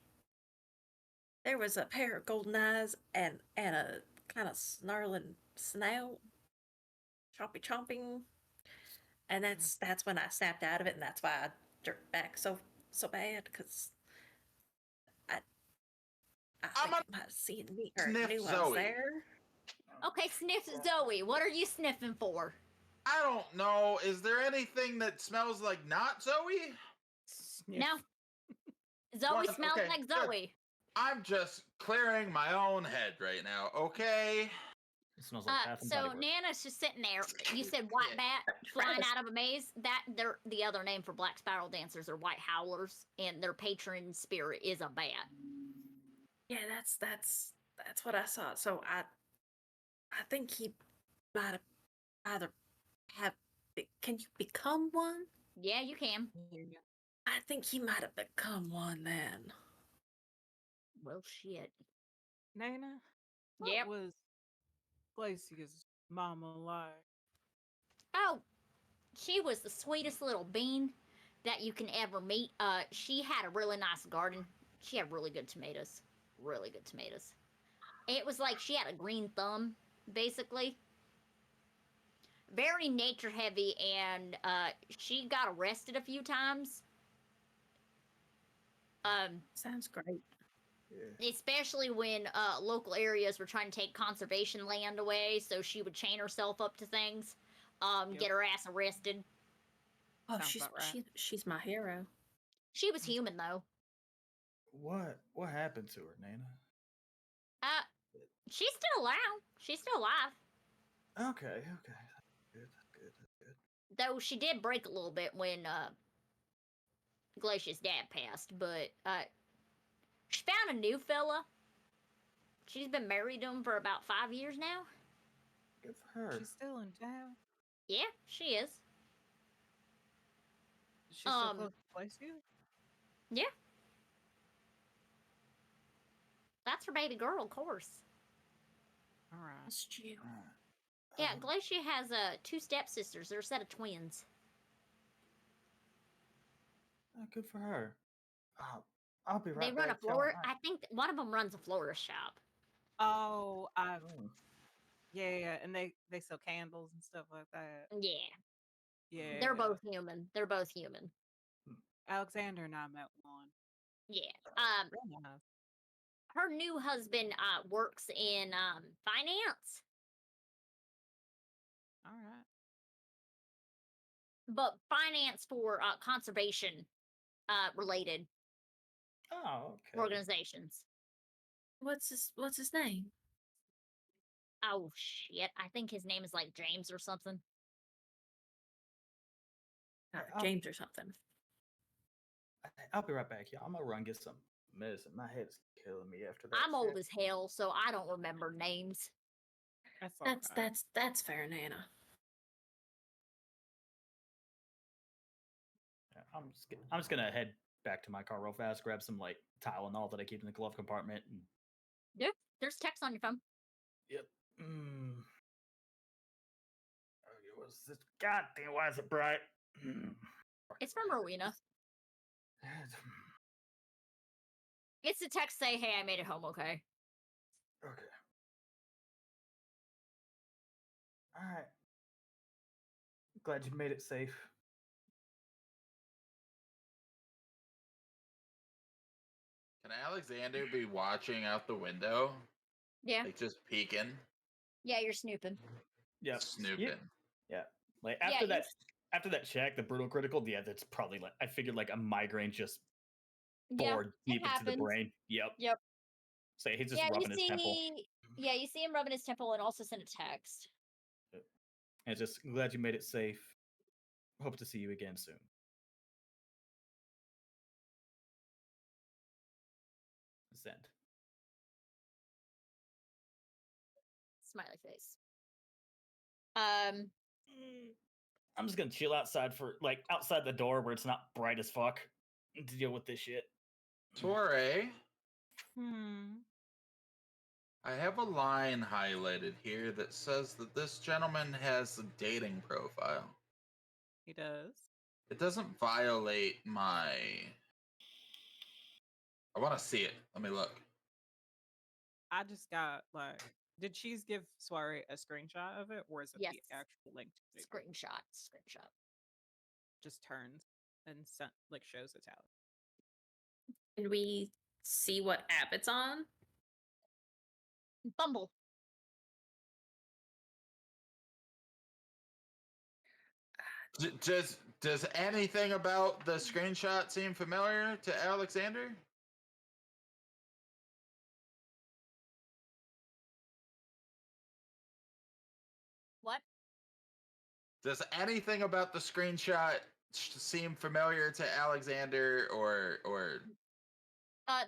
There was a pair of golden eyes and a kind of snarling snout, chomping, and that's when I snapped out of it, and that's why I jerked back so bad, because I I'm think it might have seen me or sniff knew I was Zoe. there. Okay, sniff Zoe. What are you sniffing for? I don't know. Is there anything that smells like not Zoe? Sniff. No. Zoe One- smells okay, like good. Zoe. I'm just clearing my own head right now, okay? It smells like Bath and Body So Works. Nana's just sitting there. You said white bat flying out of a maze. They're the other name for black spiral dancers or white howlers, and their patron spirit is a bat. Yeah, that's what I saw. So I think he might have either can you become one? Yeah, you can. I think he might have become one then. Well, shit. Nana, what Yep. was Glacier's mama like? Oh, she was the sweetest little bean that you can ever meet. She had a really nice garden. She had really good tomatoes. Really good tomatoes. It was like she had a green thumb, basically. Very nature heavy, and she got arrested a few times. Sounds great. Especially when local areas were trying to take conservation land away, so she would chain herself up to things, get her ass arrested. Oh, Sounds about right. she's my hero. She was human though. What happened to her, Nana? She's still around. She's still alive. Okay. Good. Though she did break a little bit when Glacier's dad passed, but she found a new fella. She's been married to him for about 5 years now. Good for her. She's still in town. Yeah, she is. Is she still close to Glacier? Yeah. That's her baby girl, of course. All right. That's cute. Yeah, Glacier has 2 stepsisters. They're a set of twins. Good for her. I'll be right They back. run a y'all. florist. I think one of them runs a florist shop. Oh, yeah, and they sell candles and stuff like that. Yeah. Yeah, They're both human. They're both human. Alexander and I met one. Yeah. Real nice. Her new husband works in finance, All right. but finance for conservation related Oh, okay. organizations. What's his name? Oh shit! I think his name is like James or something. James or something. I'll be right back, y'all. I'm gonna run get some Medicine. My head's killing me after that. I'm old shit. as hell, so I don't remember names. That's all right. That's fair, Nana. Yeah, I'm just gonna head back to my car real fast, grab some like Tylenol that I keep in the glove compartment. And, Yeah, there's text on your phone. yep. Okay, what's this? God damn, why is it bright? It's from Rowena. It's a text say, "Hey, I made it home. Okay." Okay. All right. Glad you made it safe. Can Alexander be watching out the window? Yeah, Like just peeking, yeah, you're snooping. Yep. snooping. Yeah. Like Yeah, after you're that after that check, the brutal critical, yeah, that's probably like I figured like a migraine just Yeah, bored it deep into the happens. brain. Yep. Yep. So he's just Yeah, rubbing his temple. you see him rubbing his temple and also send a text. And just glad you made it safe. Hope to see you again soon. Send. Smiley face. I'm just gonna chill outside for like outside the door where it's not bright as fuck to deal with this shit. Soriée, Hmm. I have a line highlighted here that says that this gentleman has a dating profile. He does. It doesn't violate my. I want to see it. Let me look. I just got like, did Cheese give Soiree a screenshot of it, or is it Yes. the actual link to the Screenshot. just turns and like shows it's out? Can we see what app it's on? Bumble. Does anything about the screenshot seem familiar to Alexander? What? Does anything about the screenshot seem familiar to Alexander or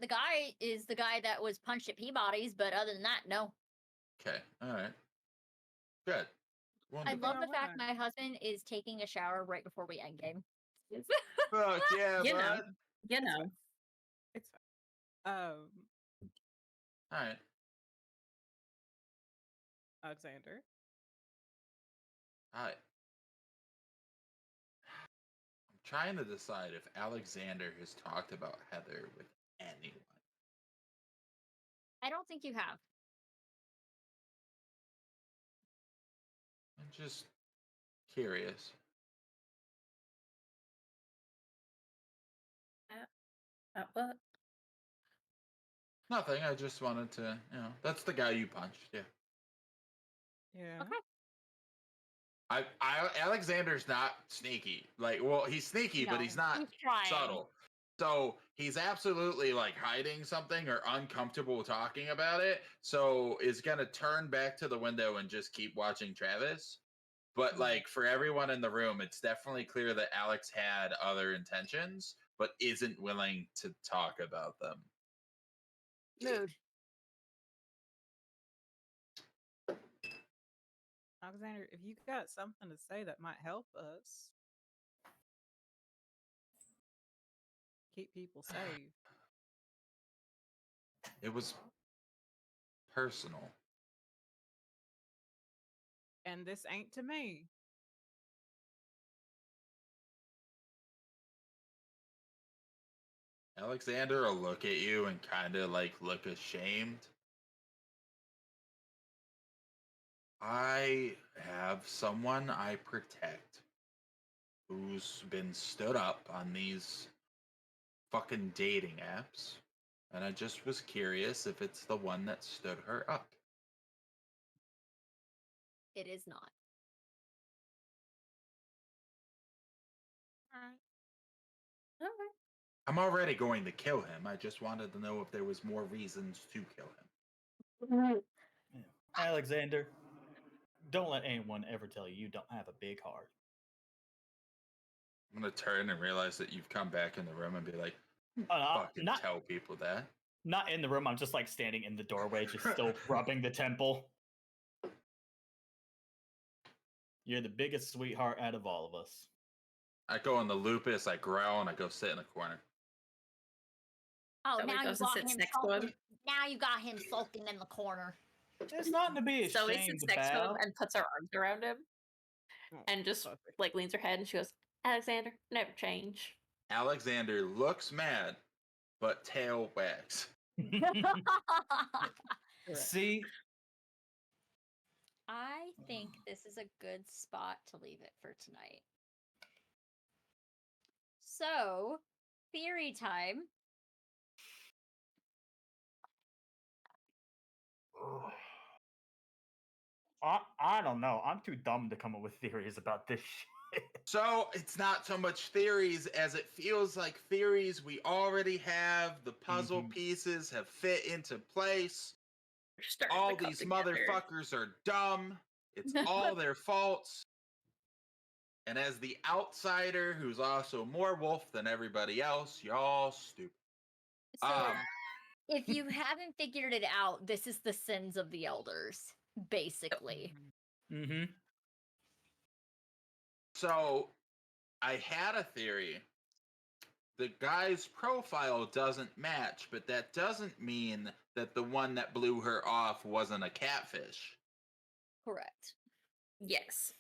The guy is the guy that was punched at Peabody's, but other than that, no. Okay, all right. Good. I Wonderful. love the fact Alright. my husband is taking a shower right before we end game. Fuck yeah, You know. bud. You It's know. fine. It's fine. All right. Alexander. All right. I'm trying to decide if Alexander has talked about Heather with anyone. I don't think you have. I'm just curious. What? Nothing. I just wanted to, that's the guy you punched. Yeah. Yeah. Okay. Alexander's not sneaky. Like, well, he's sneaky, but he's No, not he's trying. subtle. So he's absolutely like hiding something or uncomfortable talking about it. So is gonna turn back to the window and just keep watching Travis. But like for everyone in the room, it's definitely clear that Alex had other intentions, but isn't willing to talk about them. Mood. Alexander, if you got something to say that might help us keep people safe. It was personal. And this ain't to me. Alexander will look at you and kind of like look ashamed. I have someone I protect who's been stood up on these fucking dating apps, and I just was curious if it's the one that stood her up. It is not. All right. Okay. I'm already going to kill him. I just wanted to know if there was more reasons to kill him. Alexander, don't let anyone ever tell you you don't have a big heart. I'm gonna turn and realize that you've come back in the room and be like, Fucking not tell people that. not in the room. I'm just like standing in the doorway, just still rubbing the temple. You're the biggest sweetheart out of all of us. I go on the lupus, I growl, and I go sit in the corner. Oh, Zoe now you goes and got sits him next to him. sulking. Now you got him sulking in the corner. There's nothing to be Zoe ashamed sits next to him about. and puts her arms around him Oh, and just perfect. like leans her head and she goes, Alexander, never change. Alexander looks mad, but tail wags. See, I think this is a good spot to leave it for tonight. So, theory time. I don't know. I'm too dumb to come up with theories about this shit. So it's not so much theories as it feels like theories we already have. The puzzle Mhm. pieces have fit into place. We're starting All to come these together. motherfuckers are dumb. It's all their faults. And as the outsider who's also more wolf than everybody else, y'all stupid. So, if you haven't figured it out, this is the sins of the elders, basically. Mm-hmm. So I had a theory. The guy's profile doesn't match, but that doesn't mean that the one that blew her off wasn't a catfish. Correct. Yes.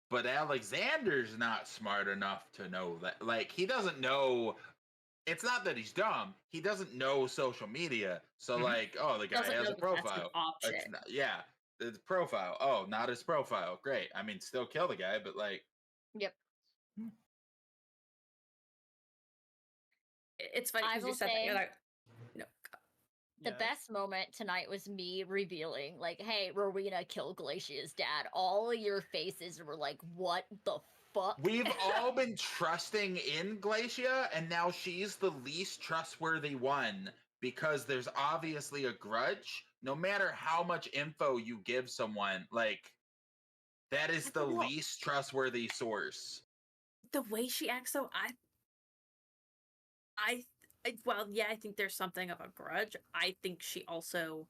But Alexander's not smart enough to know that. Like, he doesn't know. It's not that he's dumb. He doesn't know social media. So, Mhm. like, oh, the guy Doesn't has know a that that's an profile. option. It's not, yeah, it's profile. Oh, not his profile. Great. I mean, still kill the guy, but like, Yep. It's funny I because you will said that. say- You're like, no. The best moment tonight was me revealing, like, hey, Rowena killed Glacia's dad. All of your faces were like, what the fuck? we've all been trusting in Glacia, and now she's the least trustworthy one because there's obviously a grudge. No matter how much info you give someone, like, that is the don't know. least trustworthy source. The way she acts, though, well, yeah, I think there's something of a grudge. I think she also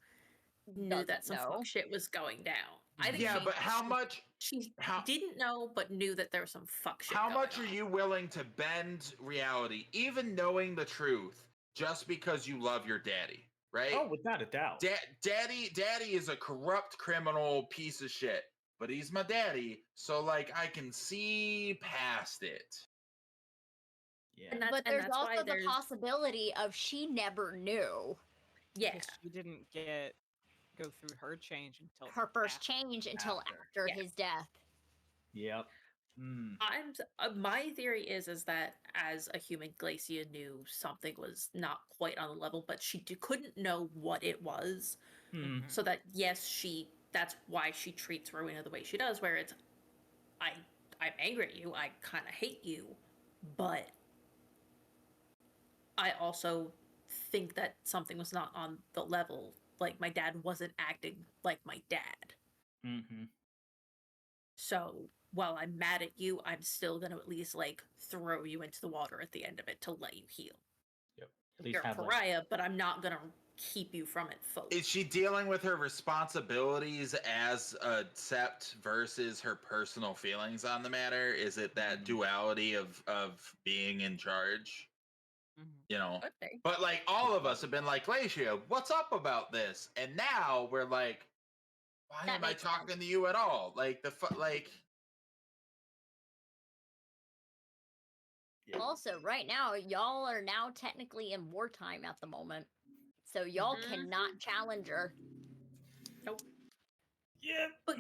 knew that Doesn't some know. fuck shit was going down. I think Yeah, she, but how she- much? She How- didn't know, but knew that there was some fuck shit. How going much are on. you willing to bend reality, even knowing the truth, just because you love your daddy? Right? Oh, without a doubt. Daddy is a corrupt criminal piece of shit, but he's my daddy, so like I can see past it. Yeah. And that's, But and there's that's why also the there's possibility of she never knew yeah. Because she didn't go through her change until her first after. change until after. after Yeah. his death. Yep. Mm. My theory is that as a human, Glacia knew something was not quite on the level, but she couldn't know what it was. Mm. So that yes, that's why she treats Rowena the way she does, where it's I'm angry at you, I kind of hate you, but I also think that something was not on the level. Like my dad wasn't acting like my dad. Mm-hmm. So while I'm mad at you, I'm still gonna at least like throw you into the water at the end of it to let you heal. Yep. At least You're a have like, pariah, but I'm not gonna keep you from it fully. Is she dealing with her responsibilities as a sept versus her personal feelings on the matter? Is it that duality of being in charge? Mhm. You know, Could be. but like all of us have been like, Glacia, what's up about this? And now we're like, why That am I makes talking sense. to you at all? Like like. yeah. Also, right now, y'all are now technically in wartime at the moment. So y'all Mhm. cannot challenge her. Nope. Yeah. But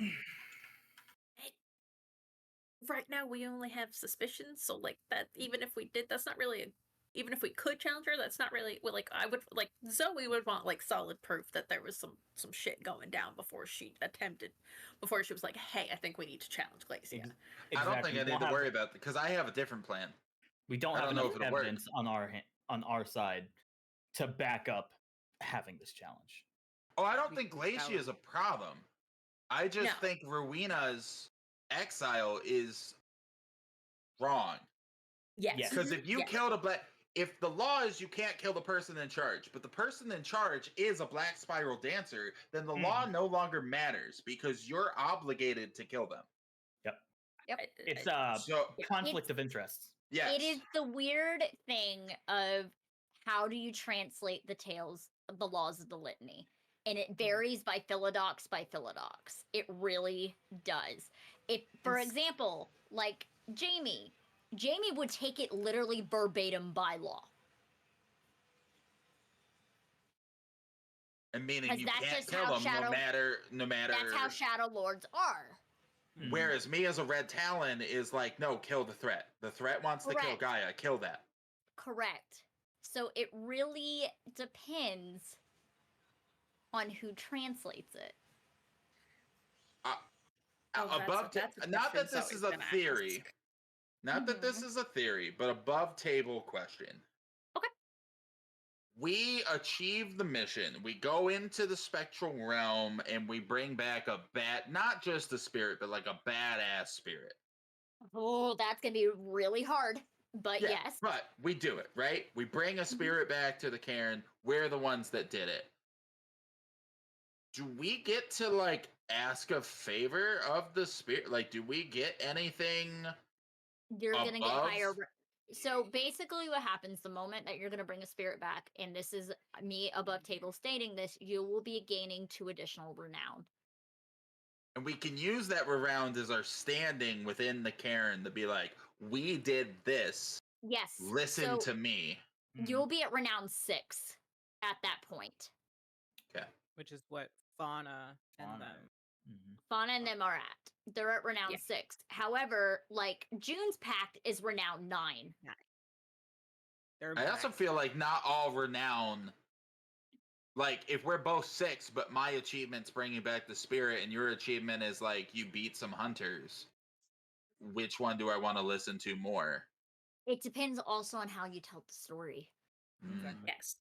right now we only have suspicions, so like that even if we did, that's not really even if we could challenge her, that's not really well, like I would like Zoe would want like solid proof that there was some shit going down before she was like, hey, I think we need to challenge Glacia. I don't think Exactly. I We need to have- worry about it because I have a different plan. We don't I have don't know enough if it'll work. evidence on our side to back up having this challenge. Oh, I don't We think can Glacia challenge is a problem. I just No. think Rowena's exile is wrong. Yes. Yes. Because if you Yeah. killed a black, if the law is you can't kill the person in charge, but the person in charge is a black spiral dancer, then the law no longer matters because you're obligated to kill them. Yep. It's So conflict of interests. yes, It is the weird thing of how do you translate the laws of the litany? And it varies by philodox by philodox. It really does. If, for example, like Jamie would take it literally verbatim by law. and meaning 'Cause you that's can't just kill how them Shadow- no matter. That's how Shadow Lords are. Mhm. Whereas me as a Red Talon is like, no, kill the threat. The threat wants to kill Correct. Gaia. Kill that. Correct. So it really depends on who translates it. Above, that's a not that question this is Zoe's a gonna theory. ask. Not that this is a theory, but above table question. Okay. We achieve the mission. We go into the spectral realm and we bring back not just a spirit, but like a badass spirit. Oh, that's gonna be really hard. But Yeah, yes. but we do it, right? We bring a spirit back to the Caern. We're the ones that did it. Do we get to like ask a favor of the spirit? Like, do we get anything? You're gonna get above? higher. So basically, what happens the moment that you're gonna bring a spirit back, and this is me above table stating this, you will be gaining 2 additional renown. And we can use that round as our standing within the Caern to be like, we did this. Yes. Listen so to me. You'll be at renown 6 at that point. Okay. Which is what Fauna and Fauna. them. Fauna and them are at. They're at renown Yeah. 6. However, like June's pact is renown 9. They're I also max. feel like not all renown. Like, if we're both 6, but my achievement's bringing back the spirit, and your achievement is like you beat some hunters, which one do I want to listen to more? It depends also on how you tell the story. Mm. Yes.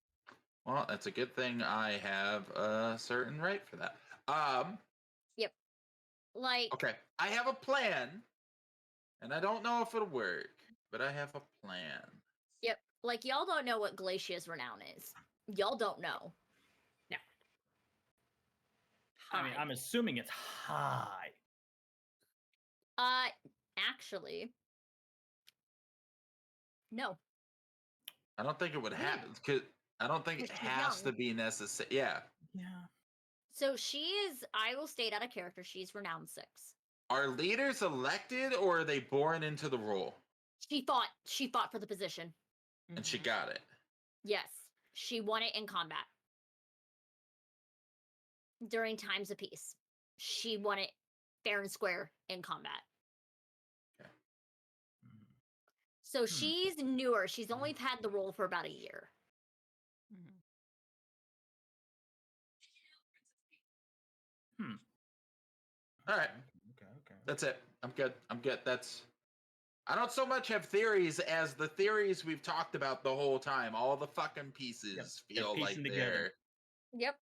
Well, that's a good thing I have a certain right for that. Like, Okay, I have a plan, and I don't know if it'll work, but I have a plan. yep. Like, y'all don't know what Glacia's renown is. Y'all don't know. No. I mean, High. I'm assuming it's high. Actually, no. I don't think it would happen because I don't think it 'Cause she's has to young. be necessary. Yeah. Yeah. So she is, I will state out of character, she's renown 6. Are leaders elected or are they born into the role? She fought for the position. And she got it. Yes. She won it in combat. During times of peace. She won it fair and square in combat. So she's newer. She's only had the role for about a year. All right. Okay. That's it. I'm good. I don't so much have theories as the theories we've talked about the whole time. All the fucking pieces Yep, they're feel like piecing they're. together. Yep.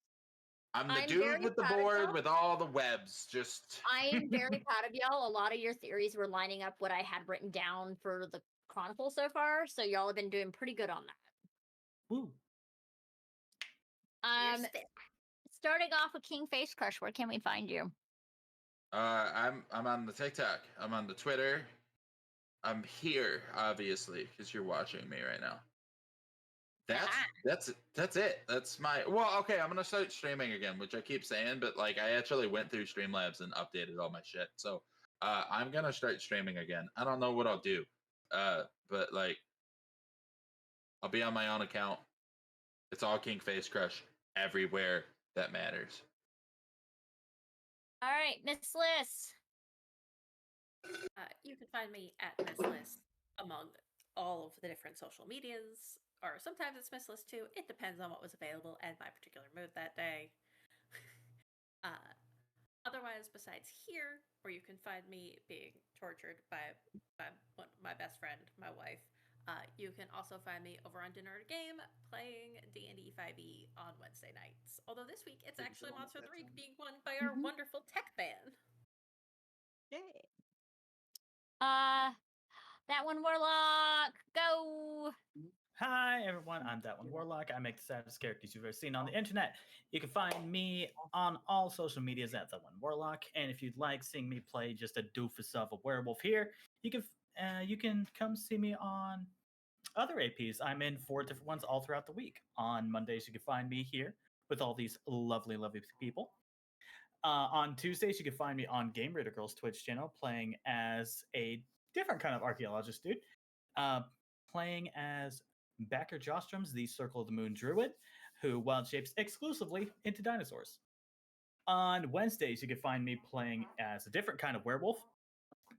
I'm the I'm dude very with the proud of board y'all. with all the webs. Just I'm very proud of y'all. A lot of your theories were lining up what I had written down for the Chronicle so far. So y'all have been doing pretty good on that. Woo. Starting off with KingFaceCrush, where can we find you? I'm on the TikTok. I'm on the Twitter. I'm here, obviously, because you're watching me right now. That's it. That's my okay, I'm gonna start streaming again, which I keep saying, but like I actually went through Streamlabs and updated all my shit. So I'm gonna start streaming again. I don't know what I'll do. But like I'll be on my own account. It's all KingFaceCrush everywhere that matters. All right, Miss Liz. You can find me at Miss Liz among all of the different social medias, or sometimes it's Miss Liz too. It depends on what was available and my particular mood that day. Otherwise, besides here, where you can find me being tortured by my best friend, my wife, you can also find me over on Dinner at a Game playing D&D 5e on Wednesday nights. Although this week it's actually Monster of the Week being won by our wonderful tech ban. Yay. That one, Warlock, go. Hi everyone, I'm that one Warlock. I make the saddest characters you've ever seen on the internet. You can find me on all social medias at that one Warlock, and if you'd like seeing me play just a doofus of a werewolf here, you can come see me on other APs. I'm in 4 different ones all throughout the week. On Mondays, you can find me here with all these lovely, lovely people. On Tuesdays, you can find me on Game Raider Girls Twitch channel playing as a different kind of archaeologist dude. Playing as Backer Jostrums, the Circle of the Moon Druid, who wild shapes exclusively into dinosaurs. On Wednesdays, you can find me playing as a different kind of werewolf.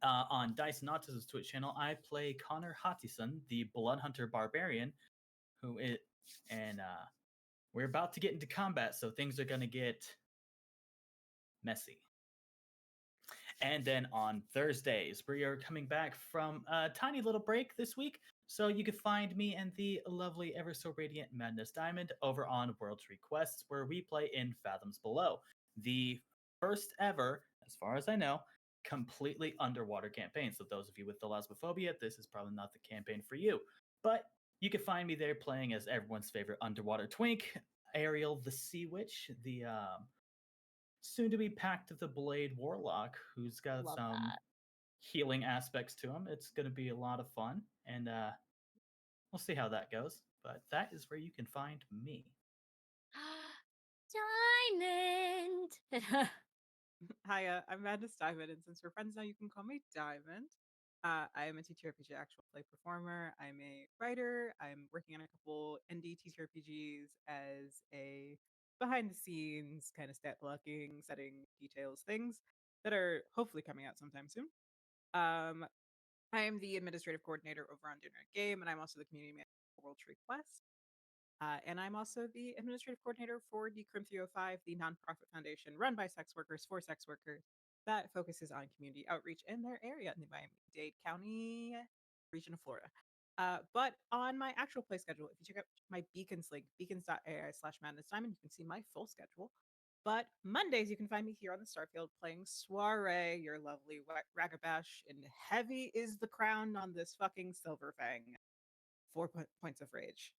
On Dice and Autism's Twitch channel, I play Connor Hattison, the Blood Hunter Barbarian, and we're about to get into combat, so things are gonna get messy. And then on Thursdays, we are coming back from a tiny little break this week, so you can find me and the lovely, ever so radiant MadnessDiamond over on World Tree Quests, where we play in Fathoms Below, the first ever, as far as I know, completely underwater campaign. So those of you with thalassophobia, this is probably not the campaign for you. But you can find me there playing as everyone's favorite underwater twink, Ariel the Sea Witch, the soon-to-be Pact of the Blade Warlock, who's got Love some that. healing aspects to him. It's going to be a lot of fun, and we'll see how that goes. But that is where you can find me. Diamond. Hi, I'm MadnessDiamond, and since we're friends now, you can call me Diamond. I am a TTRPG actual play performer. I'm a writer. I'm working on a couple indie TTRPGs as a behind the scenes kind of stat blocking, setting details things that are hopefully coming out sometime soon. I am the administrative coordinator over on Dinner Game, and I'm also the community manager for World Tree Quest. And I'm also the administrative coordinator for Decrim 305, the nonprofit foundation run by sex workers for sex workers that focuses on community outreach in their area in the Miami-Dade County region of Florida. But on my actual play schedule, if you check out my Beacons link, beacons.ai/MadnessDiamond, you can see my full schedule. But Mondays, you can find me here on the Starfield playing Soirée, your lovely Ragabash, and heavy is the crown on this fucking Silverfang. 4 points of rage.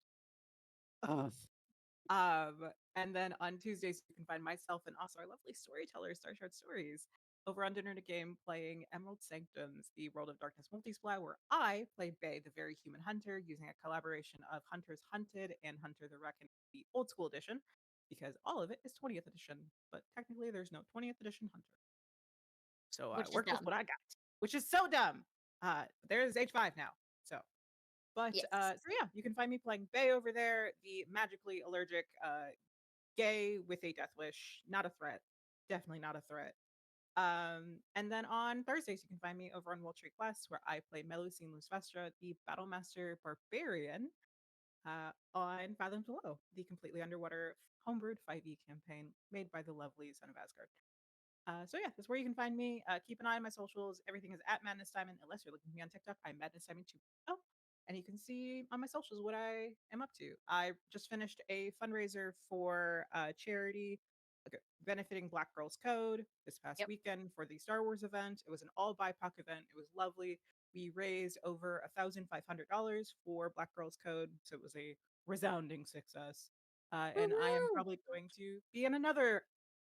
Ugh. And then on Tuesdays, you can find myself and also our lovely storyteller, Starshard.Stories, over on Dinner to Game playing Emerald Sanctums, the World of Darkness multiplayer, where I play Bay, the very human hunter, using a collaboration of Hunters Hunted and Hunter the Reckoning, the old school edition, because all of it is 20th edition, but technically there's no 20th edition Hunter. So I Which is worked with dumb. what I got, which is so dumb. There's H5 now, so. But Yes. so yeah, you can find me playing Bay over there, the magically allergic gay with a death wish. Not a threat. Definitely not a threat. And then on Thursdays, you can find me over on World Tree Quests, where I play Melusine Lusvestra, the Battlemaster Barbarian, on Fathoms Below, the completely underwater homebrewed 5e campaign made by the lovely Son of Asgard. So yeah, that's where you can find me. Keep an eye on my socials. Everything is at MadnessDiamond, unless you're looking for me on TikTok. I'm MadnessDiamond 2.0. And you can see on my socials what I am up to. I just finished a fundraiser for charity benefiting Black Girls Code this past weekend for the Star Wars event. It was an all BIPOC event. It was lovely. We raised over $1,500 for Black Girls Code, so it was a resounding success. And I am Woo-hoo! probably going to be in another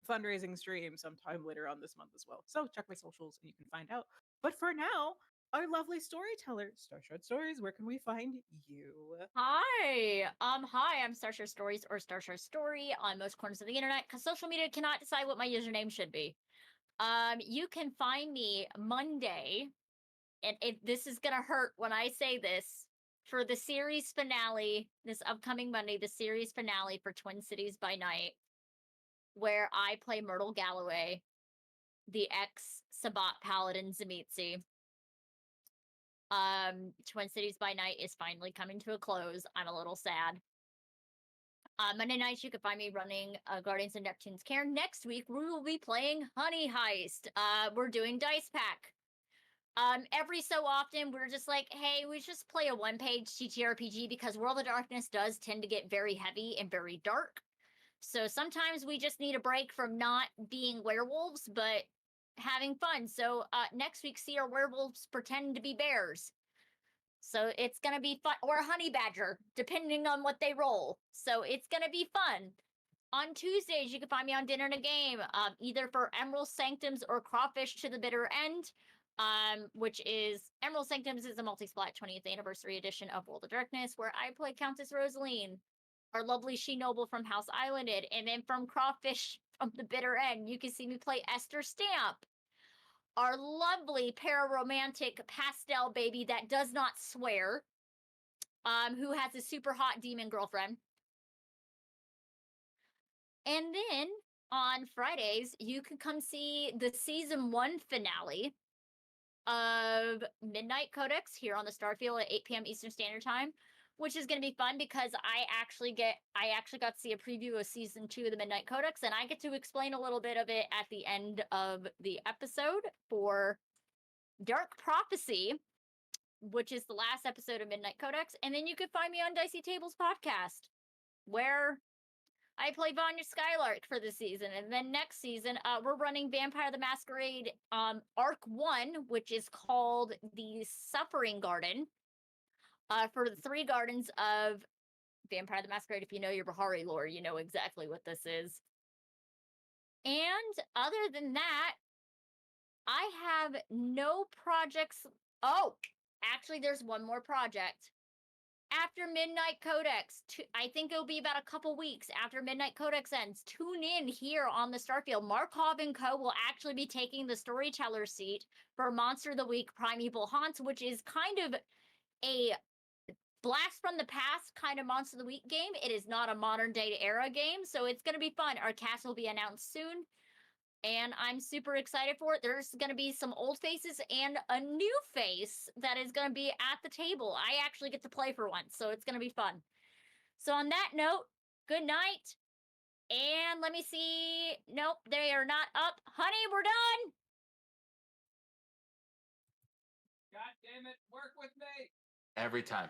fundraising stream sometime later on this month as well. So check my socials and you can find out. But for now, our lovely storyteller, Starshard.Stories, where can we find you? Hi. I'm Starshard.Stories or Starshard.Story on most corners of the internet because social media cannot decide what my username should be. You can find me Monday, and this is gonna hurt when I say this, for the series finale, this upcoming Monday, the series finale for Twin Cities by Night, where I play Myrtle Galloway, the ex-Sabat Paladin Zemitzi. Twin Cities by Night is finally coming to a close. I'm a little sad. Monday nights, you can find me running Guardians of Neptune's Caern. Next week, we will be playing Honey Heist. We're doing Dice Pack. Every so often, we're just like, hey, we just play a one-page TTRPG because World of Darkness does tend to get very heavy and very dark. So sometimes we just need a break from not being werewolves, but having fun. So next week, see our werewolves pretend to be bears. So it's going to be fun. Or a honey badger, depending on what they roll. So it's going to be fun. On Tuesdays, you can find me on Dinner and a Game, either for Emerald Sanctums or Crawfish to the Bitter End, which is Emerald Sanctums is a multi-splat 20th anniversary edition of World of Darkness, where I play Countess Rosaline, our lovely she-noble from House Islanded. And then from Crawfish from the Bitter End, you can see me play Esther Stamp, our lovely pararomantic pastel baby that does not swear, who has a super hot demon girlfriend. And then on Fridays, you can come see the season 1 finale of Midnight Codex here on the Starfield at 8 p.m. Eastern Standard Time, which is going to be fun because I actually got to see a preview of season 2 of the Midnight Codex, and I get to explain a little bit of it at the end of the episode for Dark Prophecy, which is the last episode of Midnight Codex. And then you can find me on Dicey Tables Podcast, where I play Vanya Skylark for this season. And then next season, we're running Vampire the Masquerade Arc 1, which is called the Suffering Garden, for the 3 gardens of Vampire the Masquerade. If you know your Bahari lore, you know exactly what this is. And other than that, I have no projects. Oh, actually, there's one more project. After Midnight Codex, I think it'll be about a couple weeks after Midnight Codex ends, tune in here on the Starfield. Markov & Co. will actually be taking the storyteller seat for Monster of the Week Primeval Haunts, which is kind of a blast from the past kind of Monster of the Week game. It is not a modern day era game, so it's going to be fun. Our cast will be announced soon, and I'm super excited for it. There's going to be some old faces and a new face that is going to be at the table. I actually get to play for once, so it's going to be fun. So on that note, good night. And let me see. Nope, they are not up. Honey, we're done. God damn it, work with me. Every time.